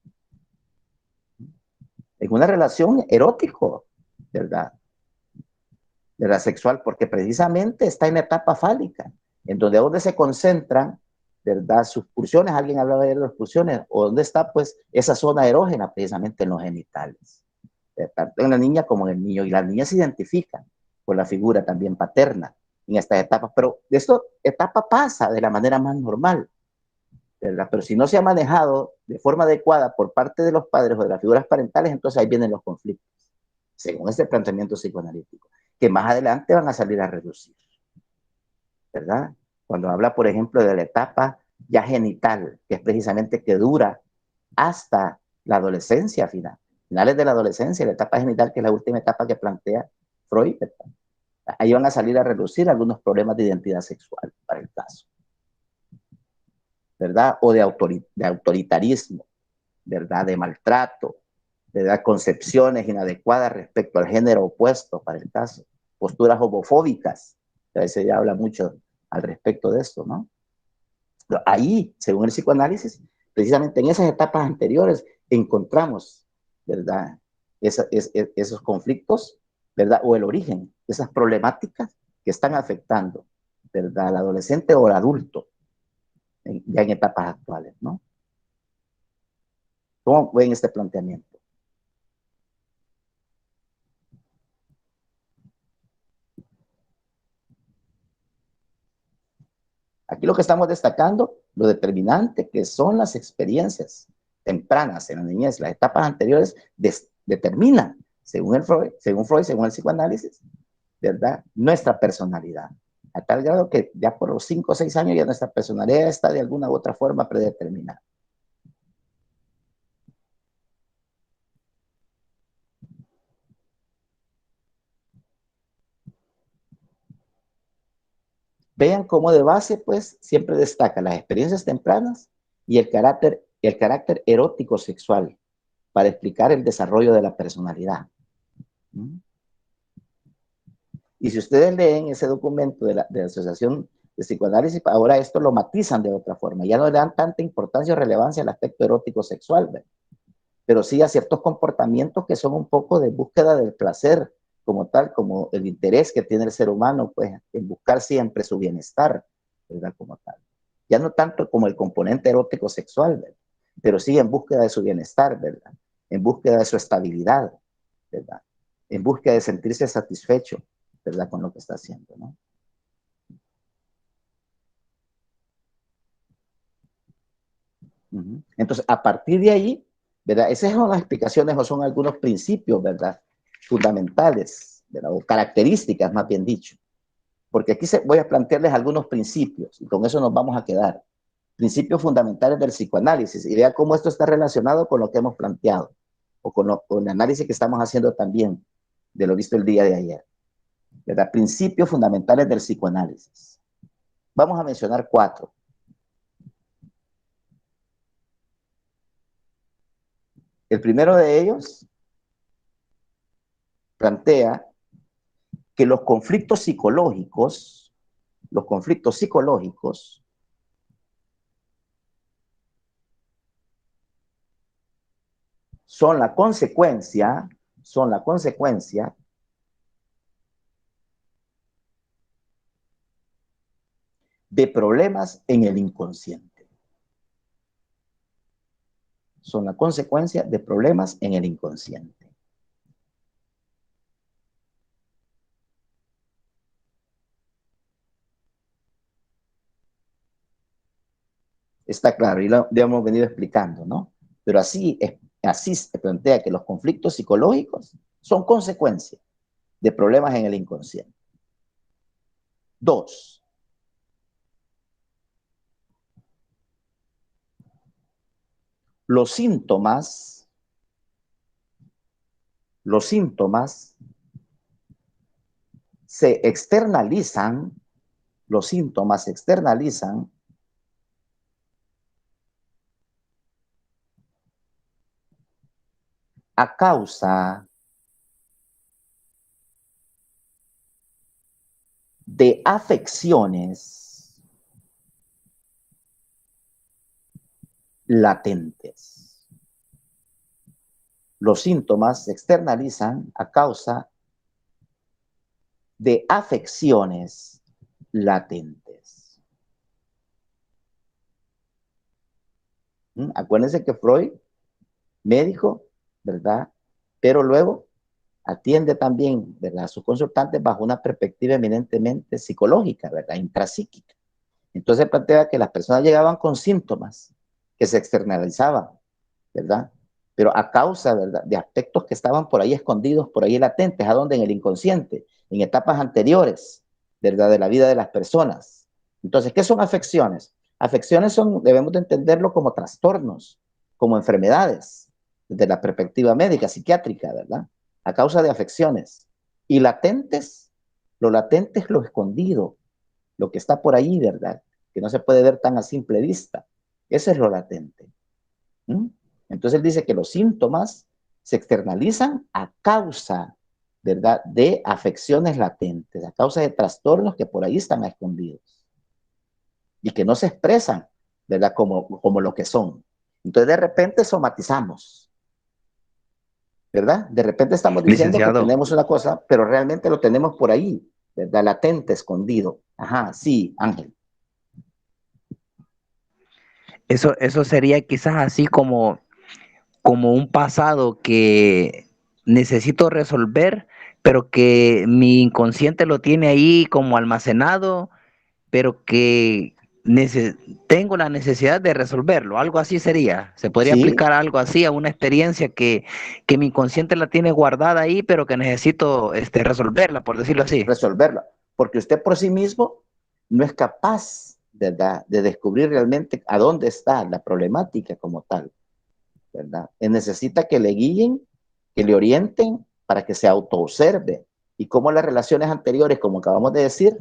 En una relación erótico, ¿verdad? ¿Verdad? Sexual, porque precisamente está en la etapa fálica, en donde se concentran, ¿verdad? Sus pulsiones, alguien hablaba de las pulsiones, o dónde está, pues, esa zona erógena, precisamente en los genitales, tanto en la niña como en el niño, y la niña se identifica con la figura también paterna en estas etapas, pero de esta etapa pasa de la manera más normal, ¿verdad? Pero si no se ha manejado de forma adecuada por parte de los padres o de las figuras parentales, entonces ahí vienen los conflictos, según este planteamiento psicoanalítico, que más adelante van a salir a reducir, ¿verdad? Cuando habla, por ejemplo, de la etapa ya genital, que es precisamente que dura hasta la adolescencia final, finales de la adolescencia, la etapa genital, que es la última etapa que plantea Freud, ¿verdad? Ahí van a salir a reducir algunos problemas de identidad sexual, para el caso, ¿verdad? O de autoritarismo, ¿verdad? De maltrato, ¿verdad? Concepciones inadecuadas respecto al género opuesto, para el caso, posturas homofóbicas, a veces ya habla mucho al respecto de esto, ¿no? Ahí, según el psicoanálisis, precisamente en esas etapas anteriores encontramos, ¿verdad? Esos conflictos, ¿verdad? O el origen, esas problemáticas que están afectando, ¿verdad? Al adolescente o al adulto, ya en etapas actuales, ¿no? ¿Cómo ven este planteamiento? Aquí lo que estamos destacando, lo determinante que son las experiencias tempranas en la niñez, las etapas anteriores determinan, según Freud, según el psicoanálisis, ¿verdad? Nuestra personalidad. A tal grado que ya por los 5 o 6 años ya nuestra personalidad está de alguna u otra forma predeterminada. Vean cómo de base, pues, siempre destaca las experiencias tempranas y el carácter erótico sexual para explicar el desarrollo de la personalidad. Y si ustedes leen ese documento de la Asociación de Psicoanálisis, ahora esto lo matizan de otra forma. Ya no le dan tanta importancia o relevancia al aspecto erótico sexual, ¿verdad? Pero sí a ciertos comportamientos que son un poco de búsqueda del placer como tal, como el interés que tiene el ser humano, pues, en buscar siempre su bienestar, ¿verdad? Como tal. Ya no tanto como el componente erótico sexual, ¿verdad? Pero sí en búsqueda de su bienestar, ¿verdad? En búsqueda de su estabilidad, ¿verdad? En búsqueda de sentirse satisfecho, ¿verdad? Con lo que está haciendo, ¿no? Entonces, a partir de ahí, ¿verdad? Esas son las explicaciones o son algunos principios, ¿verdad? Fundamentales, ¿verdad? O características, más bien dicho. Porque aquí voy a plantearles algunos principios y con eso nos vamos a quedar. Principios fundamentales del psicoanálisis y vea cómo esto está relacionado con lo que hemos planteado o con el análisis que estamos haciendo también de lo visto el día de ayer. ¿Verdad? Principios fundamentales del psicoanálisis. Vamos a mencionar 4. El primero de ellos plantea que los conflictos psicológicos son la consecuencia de problemas en el inconsciente. Son la consecuencia de problemas en el inconsciente. Está claro, y lo hemos venido explicando, ¿no? Pero así se plantea que los conflictos psicológicos son consecuencia de problemas en el inconsciente. 2. Los síntomas se externalizan a causa de afecciones latentes. Los síntomas se externalizan a causa de afecciones latentes. Acuérdense que Freud, médico, ¿verdad? Pero luego atiende también, ¿verdad?, a sus consultantes bajo una perspectiva eminentemente psicológica, ¿verdad?, intrapsíquica. Entonces plantea que las personas llegaban con síntomas que se externalizaban, ¿verdad? Pero a causa, ¿verdad?, de aspectos que estaban por ahí escondidos, por ahí latentes, ¿a dónde? En el inconsciente, en etapas anteriores, ¿verdad?, de la vida de las personas. Entonces, ¿qué son afecciones? Afecciones debemos de entenderlo como trastornos, como enfermedades, desde la perspectiva médica, psiquiátrica, ¿verdad?, a causa de afecciones. Y latentes, lo latente es lo escondido, lo que está por ahí, ¿verdad?, que no se puede ver tan a simple vista. Eso es lo latente. Entonces él dice que los síntomas se externalizan a causa, ¿verdad?, de afecciones latentes, a causa de trastornos que por ahí están escondidos y que no se expresan, ¿verdad?, como lo que son. Entonces de repente somatizamos, ¿verdad? De repente estamos diciendo que tenemos una cosa, pero realmente lo tenemos por ahí, ¿verdad?, latente, escondido. Ajá, sí, Ángel. Eso sería quizás así como un pasado que necesito resolver, pero que mi inconsciente lo tiene ahí como almacenado, pero que tengo la necesidad de resolverlo. Algo así sería. Se podría Sí, aplicar algo así a una experiencia que mi inconsciente la tiene guardada ahí, pero que necesito resolverla, por decirlo así. resolverla, porque usted por sí mismo no es capaz, ¿verdad?, de descubrir realmente a dónde está la problemática como tal, ¿verdad? Necesita que le guíen, que le orienten para que se autoobserve y cómo las relaciones anteriores, como acabamos de decir,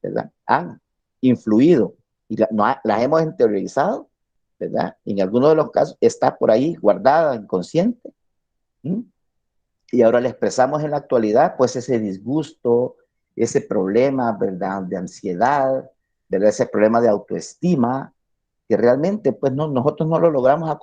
¿verdad?, han influido y las hemos interiorizado, ¿verdad? En algunos de los casos está por ahí guardada, inconsciente, y ahora le expresamos en la actualidad, pues ese disgusto, ese problema, ¿verdad?, de ansiedad, ¿verdad?, ese problema de autoestima, que realmente pues nosotros no lo logramos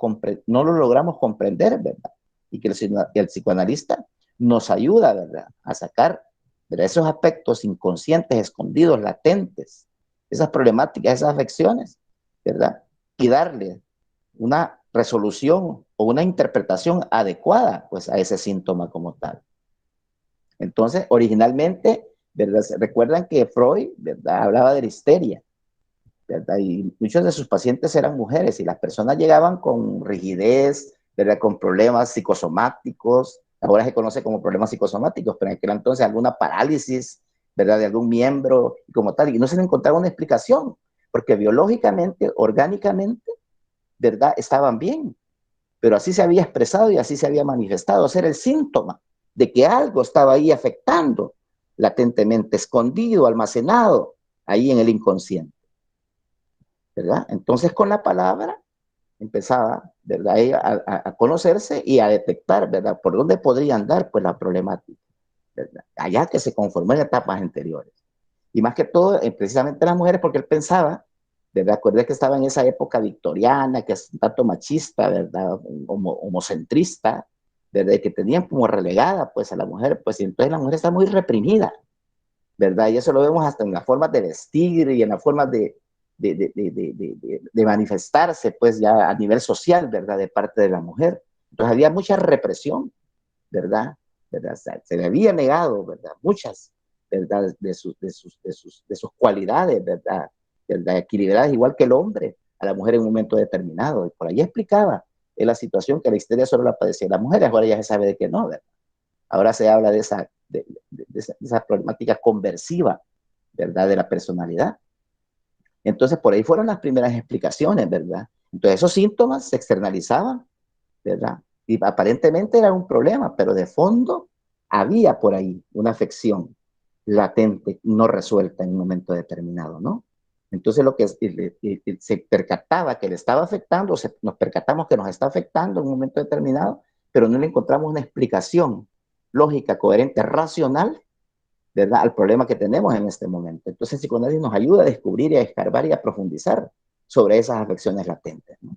comprender, ¿verdad? Y que el psicoanalista nos ayuda, ¿verdad?, a sacar, ¿verdad?, esos aspectos inconscientes, escondidos, latentes, esas problemáticas, esas afecciones, ¿verdad? Y darle una resolución o una interpretación adecuada pues a ese síntoma como tal. Entonces, originalmente, ¿verdad?, recuerdan que Freud, ¿verdad?, hablaba de la histeria, ¿verdad? Y muchos de sus pacientes eran mujeres y las personas llegaban con rigidez, ¿verdad?, con problemas psicosomáticos, ahora se conoce como problemas psicosomáticos, pero en aquel entonces alguna parálisis, ¿verdad?, de algún miembro como tal, y no se le encontraba una explicación, porque biológicamente, orgánicamente, ¿verdad?, estaban bien, pero así se había expresado y así se había manifestado. O sea, era el síntoma de que algo estaba ahí afectando, latentemente, escondido, almacenado, ahí en el inconsciente, ¿verdad? Entonces, con la palabra empezaba, ¿verdad?, a conocerse y a detectar, ¿verdad?, por dónde podría andar pues la problemática, ¿verdad?, allá que se conformó en etapas anteriores. Y más que todo, precisamente las mujeres, porque él pensaba, ¿verdad? Acuérdate que estaba en esa época victoriana, que es un tanto machista, ¿verdad?, homocentrista, ¿verdad?, que tenían como relegada pues a la mujer, pues y entonces la mujer está muy reprimida, ¿verdad? Y eso lo vemos hasta en las formas de vestir y en las formas de manifestarse, pues ya a nivel social, ¿verdad?, de parte de la mujer. Entonces había mucha represión, ¿verdad? ¿Verdad? Se le había negado, ¿verdad?, muchas, ¿verdad?, de sus cualidades, ¿verdad?, ¿verdad?, equilibradas igual que el hombre a la mujer en un momento determinado. Y por ahí explicaba en la situación que la histeria solo la padecía las mujeres, ahora ya se sabe de que no, ¿verdad? Ahora se habla de esa problemática conversiva, ¿verdad?, de la personalidad. Entonces, por ahí fueron las primeras explicaciones, ¿verdad? Entonces, esos síntomas se externalizaban, ¿verdad? Y aparentemente era un problema, pero de fondo había por ahí una afección latente, no resuelta en un momento determinado, ¿no? Entonces, lo que se percataba que le estaba afectando, nos percatamos que nos está afectando en un momento determinado, pero no le encontramos una explicación lógica, coherente, racional, ¿verdad?, al problema que tenemos en este momento. Entonces, el psicoanálisis nos ayuda a descubrir y a escarbar y a profundizar sobre esas afecciones latentes, ¿no?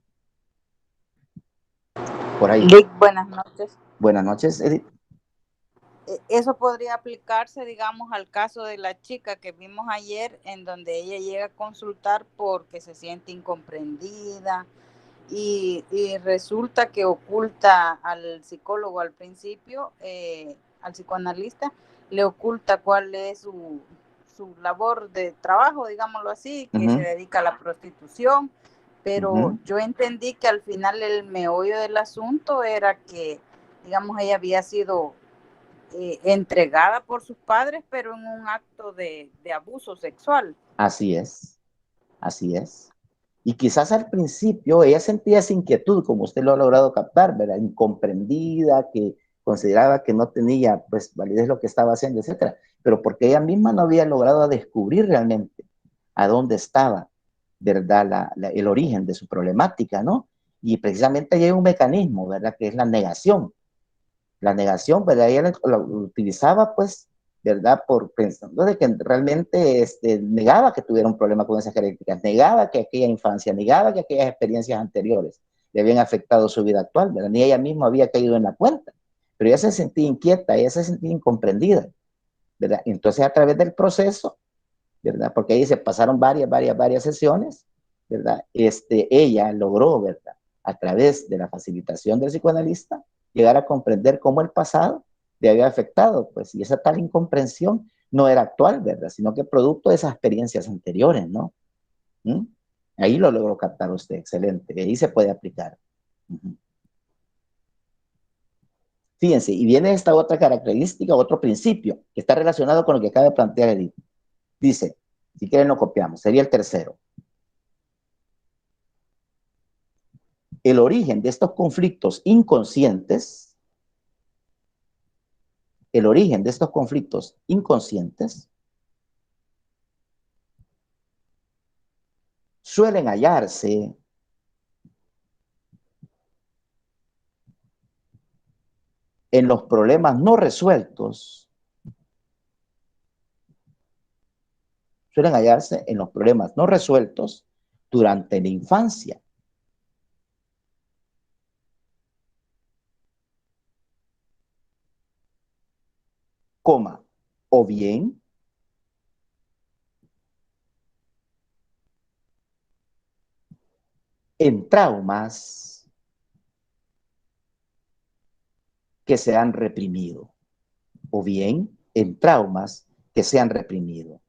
Por ahí. Lick, buenas noches. Buenas noches, Edith. Eso podría aplicarse, digamos, al caso de la chica que vimos ayer, en donde ella llega a consultar porque se siente incomprendida y resulta que oculta al psicólogo al principio, al psicoanalista, le oculta cuál es su labor de trabajo, digámoslo así, que se dedica a la prostitución, pero yo entendí que al final el meollo del asunto era que, digamos, ella había sido entregada por sus padres, pero en un acto de abuso sexual. Así es, así es. Y quizás al principio ella sentía esa inquietud, como usted lo ha logrado captar, ¿verdad?, incomprendida, que consideraba que no tenía pues validez lo que estaba haciendo, etcétera, pero porque ella misma no había logrado descubrir realmente a dónde estaba, ¿verdad?, el origen de su problemática, ¿no? Y precisamente hay un mecanismo, ¿verdad?, que es la negación. La negación, ¿verdad?, ella la utilizaba, pues, ¿verdad?, por pensando de que realmente negaba que tuviera un problema con esas características, negaba que aquella infancia, negaba que aquellas experiencias anteriores le habían afectado su vida actual, ¿verdad?, ni ella misma había caído en la cuenta, pero ella se sentía inquieta, ella se sentía incomprendida, ¿verdad? Entonces, a través del proceso, ¿verdad?, porque ahí se pasaron varias sesiones, ¿verdad?, ella logró, ¿verdad?, a través de la facilitación del psicoanalista, llegar a comprender cómo el pasado le había afectado, pues, y esa tal incomprensión no era actual, ¿verdad?, sino que producto de esas experiencias anteriores, ¿no? ¿Mm? Ahí lo logró captar usted, excelente, ahí se puede aplicar. Fíjense, y viene esta otra característica, otro principio, que está relacionado con lo que acaba de plantear Edith. Dice, si quieren lo copiamos, sería el tercero. El origen de estos conflictos inconscientes, suelen hallarse en los problemas no resueltos suelen hallarse en los problemas no resueltos durante la infancia. Coma, o bien en traumas que se han reprimido, o bien en traumas que se han reprimido.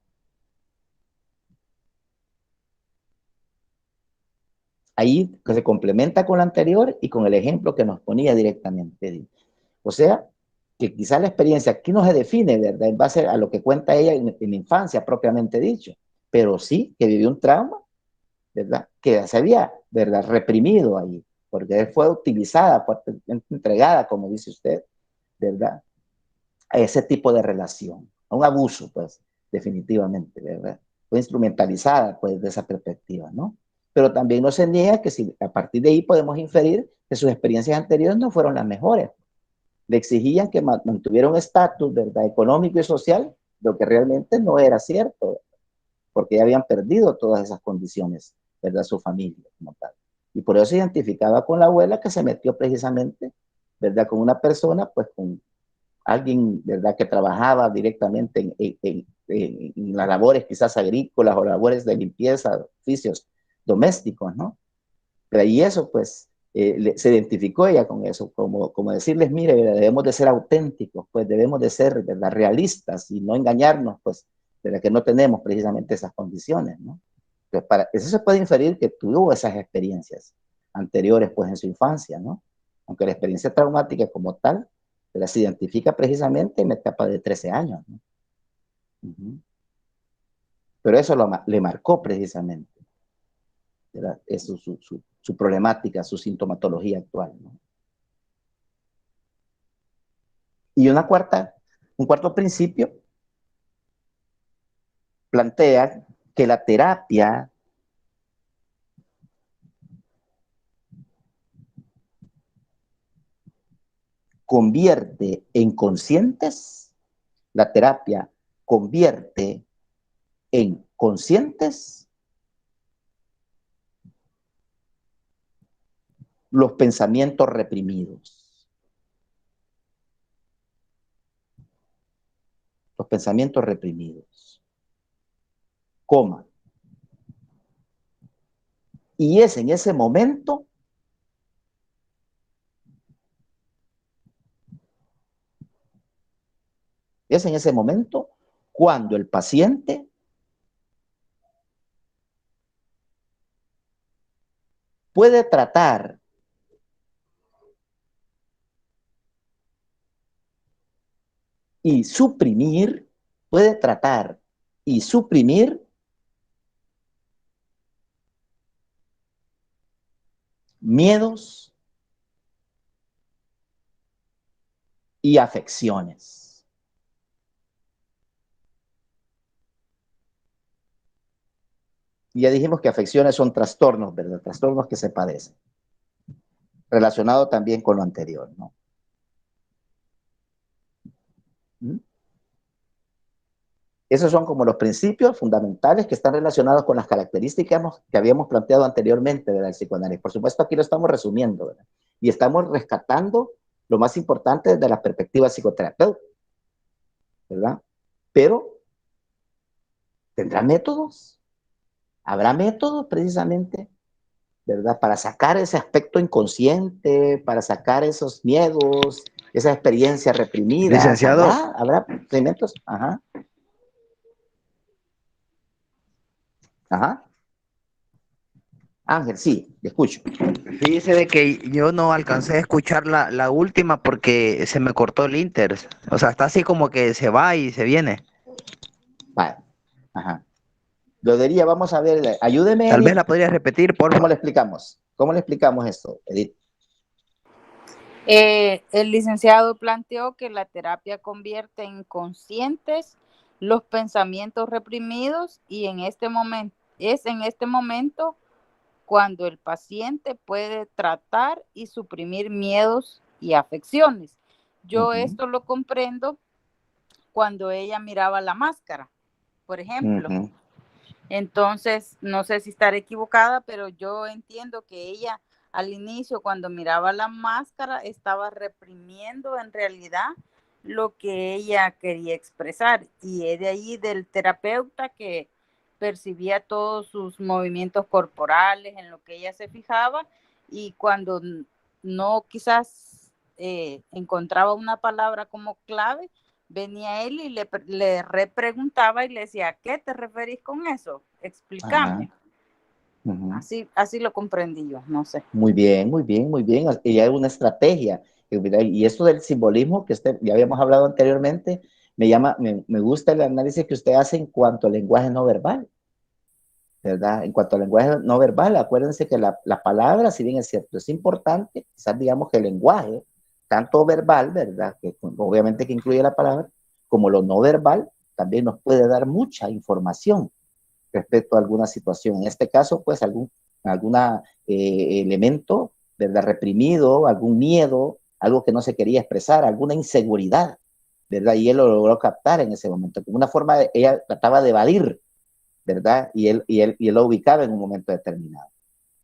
Ahí se complementa con lo anterior y con el ejemplo que nos ponía directamente. O sea, que quizá la experiencia aquí no se define, ¿verdad?, en base a lo que cuenta ella en la infancia propiamente dicho, pero sí que vivió un trauma, ¿verdad?, que se había, ¿verdad?, reprimido ahí, porque fue utilizada, fuertemente entregada, como dice usted, ¿verdad?, a ese tipo de relación, a un abuso, pues, definitivamente, ¿verdad? Fue instrumentalizada, pues, de esa perspectiva, ¿no? Pero también no se niega que si a partir de ahí podemos inferir que sus experiencias anteriores no fueron las mejores. Le exigían que mantuviera un estatus, ¿verdad?, económico y social, lo que realmente no era cierto, porque ya habían perdido todas esas condiciones, ¿verdad?, su familia como tal. Y por eso se identificaba con la abuela que se metió precisamente, ¿verdad?, con una persona, pues con alguien, ¿verdad?, que trabajaba directamente en las labores quizás agrícolas o labores de limpieza, oficios domésticos, ¿no? Pero ahí eso, pues, se identificó ella con eso, como decirles, mire, debemos de ser auténticos, pues debemos de ser, ¿verdad?, realistas y no engañarnos, pues, de la que no tenemos precisamente esas condiciones, ¿no? Entonces, para eso se puede inferir que tuvo esas experiencias anteriores, pues, en su infancia, ¿no? Aunque la experiencia traumática como tal, se identifica precisamente en la etapa de 13 años, ¿no? Pero eso le marcó precisamente, ¿verdad?, eso, su problemática, su sintomatología actual, ¿no? Y un cuarto principio plantea que la terapia convierte en conscientes, la terapia convierte en conscientes los pensamientos reprimidos. Los pensamientos reprimidos. Coma. Y es en ese momento cuando el paciente puede tratar y suprimir, miedos y afecciones. Y ya dijimos que afecciones son trastornos, ¿verdad? Trastornos que se padecen. Relacionado también con lo anterior, ¿no? Esos son como los principios fundamentales que están relacionados con las características que habíamos planteado anteriormente del psicoanálisis. Por supuesto, aquí lo estamos resumiendo, ¿verdad? Y estamos rescatando lo más importante desde la perspectiva psicoterapéutica, ¿verdad? Pero, ¿tendrá métodos? ¿Habrá métodos precisamente, ¿verdad?, para sacar ese aspecto inconsciente, para sacar esos miedos, esas experiencias reprimidas? Licenciado. ¿Habrá procedimientos? Ajá. Ajá. Ángel, sí, te escucho. Fíjese de que yo no alcancé a escuchar la última porque se me cortó el inter. O sea, está así como que se va y se viene. Vale. Ajá. Lo diría, vamos a ver, ayúdeme, Tal vez Edith. la podría repetir, por ¿Cómo favor. le explicamos? ¿Cómo le explicamos esto, Edith? El licenciado planteó que la terapia convierte en conscientes los pensamientos reprimidos y en este momento cuando el paciente puede tratar y suprimir miedos y afecciones. Yo esto lo comprendo cuando ella miraba la máscara, por ejemplo. Entonces, no sé si estaré equivocada, pero yo entiendo que ella al inicio, cuando miraba la máscara, estaba reprimiendo en realidad lo que ella quería expresar. Y es de ahí del terapeuta que percibía todos sus movimientos corporales, en lo que ella se fijaba, y cuando no quizás encontraba una palabra como clave, venía él y le repreguntaba y le decía, ¿a qué te referís con eso? Explícame. Así lo comprendí yo, no sé. Muy bien, muy bien, muy bien. Y hay una estrategia. Y esto del simbolismo que ya habíamos hablado anteriormente, me gusta el análisis que usted hace en cuanto al lenguaje no verbal, ¿verdad? En cuanto al lenguaje no verbal, acuérdense que la palabra, si bien es cierto, es importante, quizás digamos que el lenguaje, tanto verbal, ¿verdad? Que obviamente que incluye la palabra, como lo no verbal, también nos puede dar mucha información respecto a alguna situación. En este caso, pues algún elemento, ¿verdad? Reprimido, algún miedo, algo que no se quería expresar, alguna inseguridad, ¿verdad? Y él lo logró captar en ese momento. Como una forma, ella trataba de evadir, ¿verdad? Y él lo ubicaba en un momento determinado.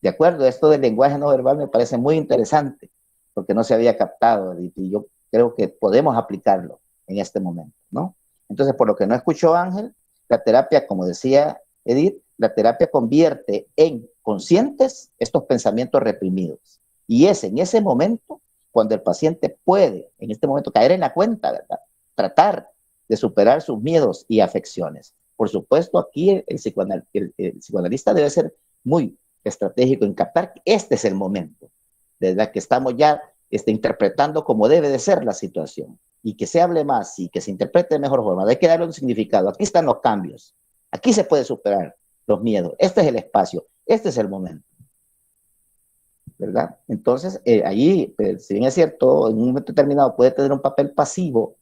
De acuerdo, esto del lenguaje no verbal me parece muy interesante, porque no se había captado, y yo creo que podemos aplicarlo en este momento, ¿no? Entonces, por lo que no escuchó Ángel, la terapia, como decía Edith, la terapia convierte en conscientes estos pensamientos reprimidos. Y es en ese momento cuando el paciente puede, en este momento, caer en la cuenta, ¿verdad? Tratar de superar sus miedos y afecciones. Por supuesto, aquí el psicoanalista debe ser muy estratégico en captar que este es el momento, ¿verdad? Que estamos ya interpretando como debe de ser la situación, y que se hable más y que se interprete de mejor forma. Hay que darle un significado. Aquí están los cambios. Aquí se puede superar los miedos. Este es el espacio. Este es el momento, ¿verdad? Entonces, allí, si bien es cierto, en un momento determinado puede tener un papel pasivo,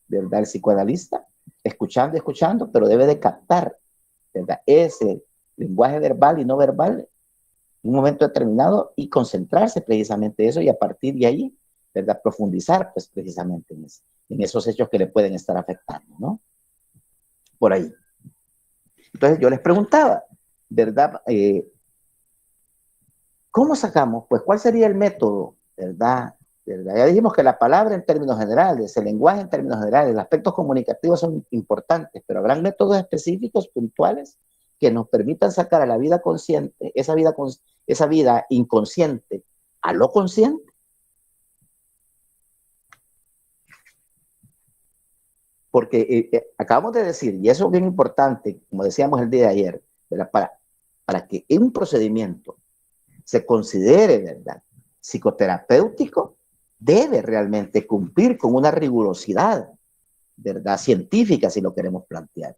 ¿verdad? El psicoanalista, escuchando, pero debe de captar, ¿verdad? Ese lenguaje verbal y no verbal en un momento determinado y concentrarse precisamente en eso, y a partir de ahí, ¿verdad? Profundizar, pues, precisamente en esos hechos que le pueden estar afectando, ¿no? Por ahí. Entonces yo les preguntaba, ¿verdad? ¿Cómo sacamos? Pues, ¿cuál sería el método? ¿Verdad? Ya dijimos que la palabra en términos generales, el lenguaje en términos generales, los aspectos comunicativos son importantes, pero habrán métodos específicos, puntuales, que nos permitan sacar a la vida consciente, esa vida inconsciente, a lo consciente. Porque acabamos de decir, y eso es bien importante, como decíamos el día de ayer, ¿verdad? Para que un procedimiento se considere, ¿verdad?, psicoterapéutico, debe realmente cumplir con una rigurosidad, ¿verdad?, científica, si lo queremos plantear.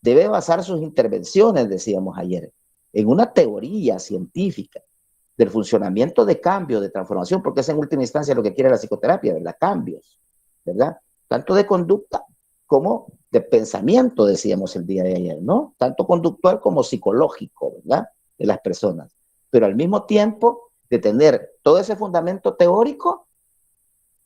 Debe basar sus intervenciones, decíamos ayer, en una teoría científica del funcionamiento de cambio, de transformación, porque es en última instancia lo que quiere la psicoterapia, ¿verdad? Cambios, ¿verdad? Tanto de conducta como de pensamiento, decíamos el día de ayer, ¿no? Tanto conductual como psicológico, ¿verdad?, de las personas. Pero al mismo tiempo de tener todo ese fundamento teórico,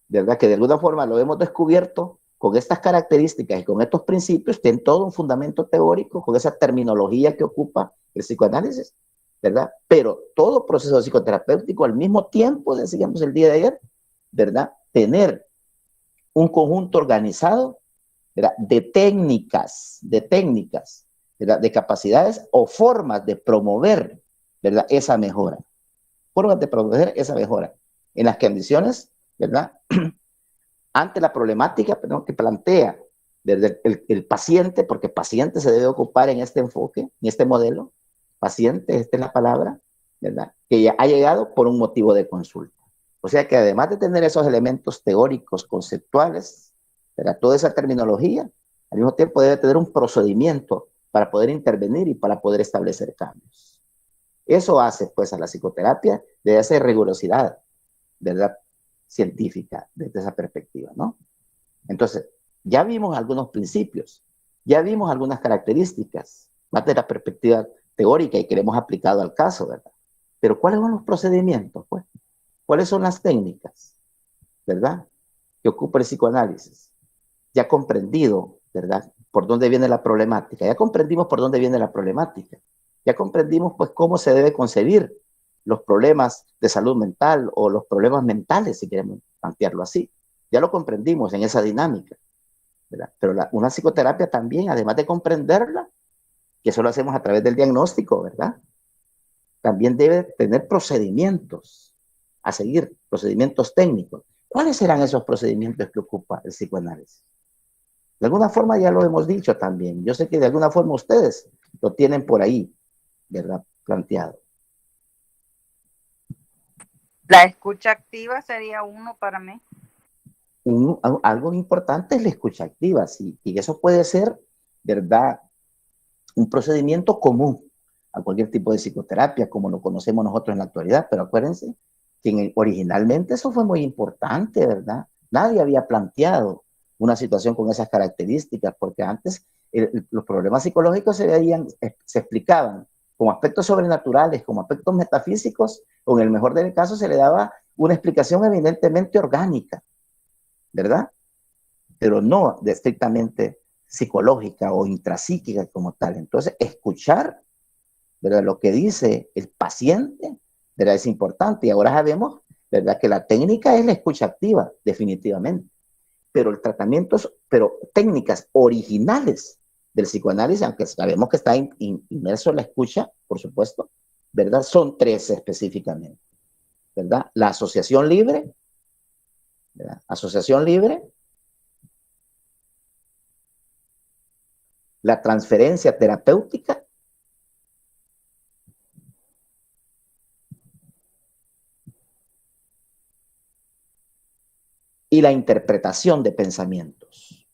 ¿verdad?, que de alguna forma lo hemos descubierto con estas características y con estos principios, tienen todo un fundamento teórico, con esa terminología que ocupa el psicoanálisis, ¿verdad? Pero todo proceso psicoterapéutico al mismo tiempo, decíamos el día de ayer, ¿verdad?, tener un conjunto organizado, ¿verdad?, de técnicas, ¿verdad?, de capacidades o formas de promover, ¿verdad?, esa mejora. Formas de promover esa mejora en las condiciones, ¿verdad?, ante la problemática, perdón, que plantea, ¿verdad?, el paciente, porque paciente se debe ocupar en este enfoque, en este modelo. Paciente, esta es la palabra, ¿verdad?, que ya ha llegado por un motivo de consulta. O sea que además de tener esos elementos teóricos, conceptuales, ¿verdad?, toda esa terminología, al mismo tiempo debe tener un procedimiento para poder intervenir y para poder establecer cambios. Eso hace, pues, a la psicoterapia de esa rigurosidad, ¿verdad?, científica, desde esa perspectiva, ¿no? Entonces, ya vimos algunos principios, ya vimos algunas características, más de la perspectiva teórica y que le hemos aplicado al caso, ¿verdad? Pero ¿cuáles son los procedimientos, pues? ¿Cuáles son las técnicas, ¿verdad?, que ocupa el psicoanálisis? Ya comprendido, ¿verdad?, por dónde viene la problemática, ya comprendimos por dónde viene la problemática, ya comprendimos pues cómo se debe concebir los problemas de salud mental o los problemas mentales, si queremos plantearlo así. Ya lo comprendimos en esa dinámica, ¿verdad? Pero una psicoterapia también, además de comprenderla, que eso lo hacemos a través del diagnóstico, ¿verdad? También debe tener procedimientos a seguir, procedimientos técnicos. ¿Cuáles serán esos procedimientos que ocupa el psicoanálisis? De alguna forma ya lo hemos dicho también. Yo sé que de alguna forma ustedes lo tienen por ahí, ¿verdad? Planteado. La escucha activa sería uno para mí. Algo importante es la escucha activa, sí, y eso puede ser, ¿verdad?, un procedimiento común a cualquier tipo de psicoterapia, como lo conocemos nosotros en la actualidad, pero acuérdense que originalmente eso fue muy importante, ¿verdad? Nadie había planteado una situación con esas características, porque antes los problemas psicológicos se explicaban como aspectos sobrenaturales, como aspectos metafísicos, o en el mejor del caso se le daba una explicación evidentemente orgánica, ¿verdad? Pero no estrictamente psicológica o intrapsíquica como tal. Entonces, escuchar, ¿verdad?, lo que dice el paciente, ¿verdad?, es importante. Y ahora sabemos, ¿verdad?, que la técnica es la escucha activa, definitivamente. Pero el tratamiento, pero técnicas originales del psicoanálisis, aunque sabemos que está inmerso en la escucha, por supuesto, ¿verdad?, son 3 específicamente, ¿verdad? La asociación libre, ¿verdad? Asociación libre, la transferencia terapéutica y la interpretación de pensamientos.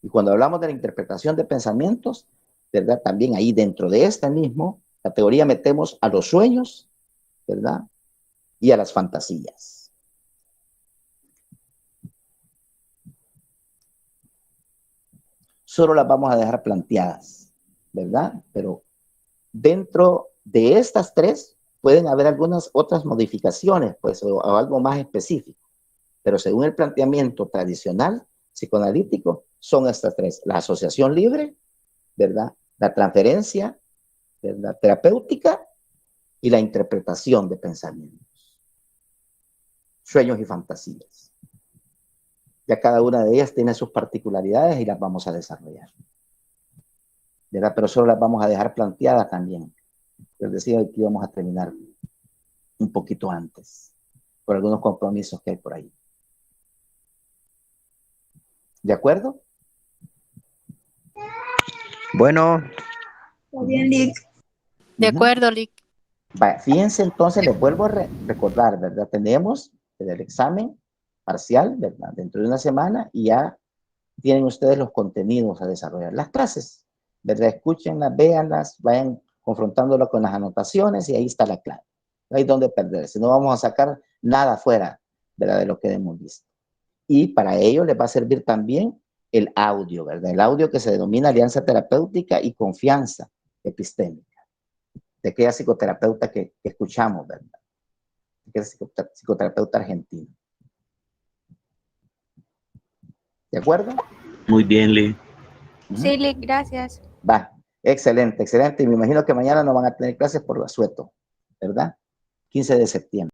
Y cuando hablamos de la interpretación de pensamientos, ¿verdad?, también ahí dentro de esta misma categoría metemos a los sueños, ¿verdad?, y a las fantasías. Solo las vamos a dejar planteadas, ¿verdad? Pero dentro de estas 3 pueden haber algunas otras modificaciones, pues, o algo más específico. Pero según el planteamiento tradicional psicoanalítico, son estas 3. La asociación libre, ¿verdad?, la transferencia, ¿verdad?, terapéutica y la interpretación de pensamientos, sueños y fantasías. Ya cada una de ellas tiene sus particularidades y las vamos a desarrollar, ¿verdad? Pero solo las vamos a dejar planteadas también. Les decía que íbamos a terminar un poquito antes, por algunos compromisos que hay por ahí. ¿De acuerdo? Bueno. Está bien, Lick. De acuerdo, Lick. Fíjense entonces, les vuelvo a recordar, ¿verdad? Tenemos el examen parcial, ¿verdad?, dentro de una semana, y ya tienen ustedes los contenidos a desarrollar. Las clases, ¿verdad? Escúchenlas, véanlas, vayan confrontándolo con las anotaciones y ahí está la clave. No hay donde perderse, no vamos a sacar nada fuera, ¿verdad?, de lo que hemos visto. Y para ello les va a servir también el audio, ¿verdad? El audio que se denomina alianza terapéutica y confianza epistémica, de aquella psicoterapeuta que escuchamos, ¿verdad? De aquella psicoterapeuta argentina. ¿De acuerdo? Muy bien, Lee. Sí, Lick, gracias. Va, excelente, excelente. Y me imagino que mañana no van a tener clases por asueto, ¿verdad? 15 de septiembre.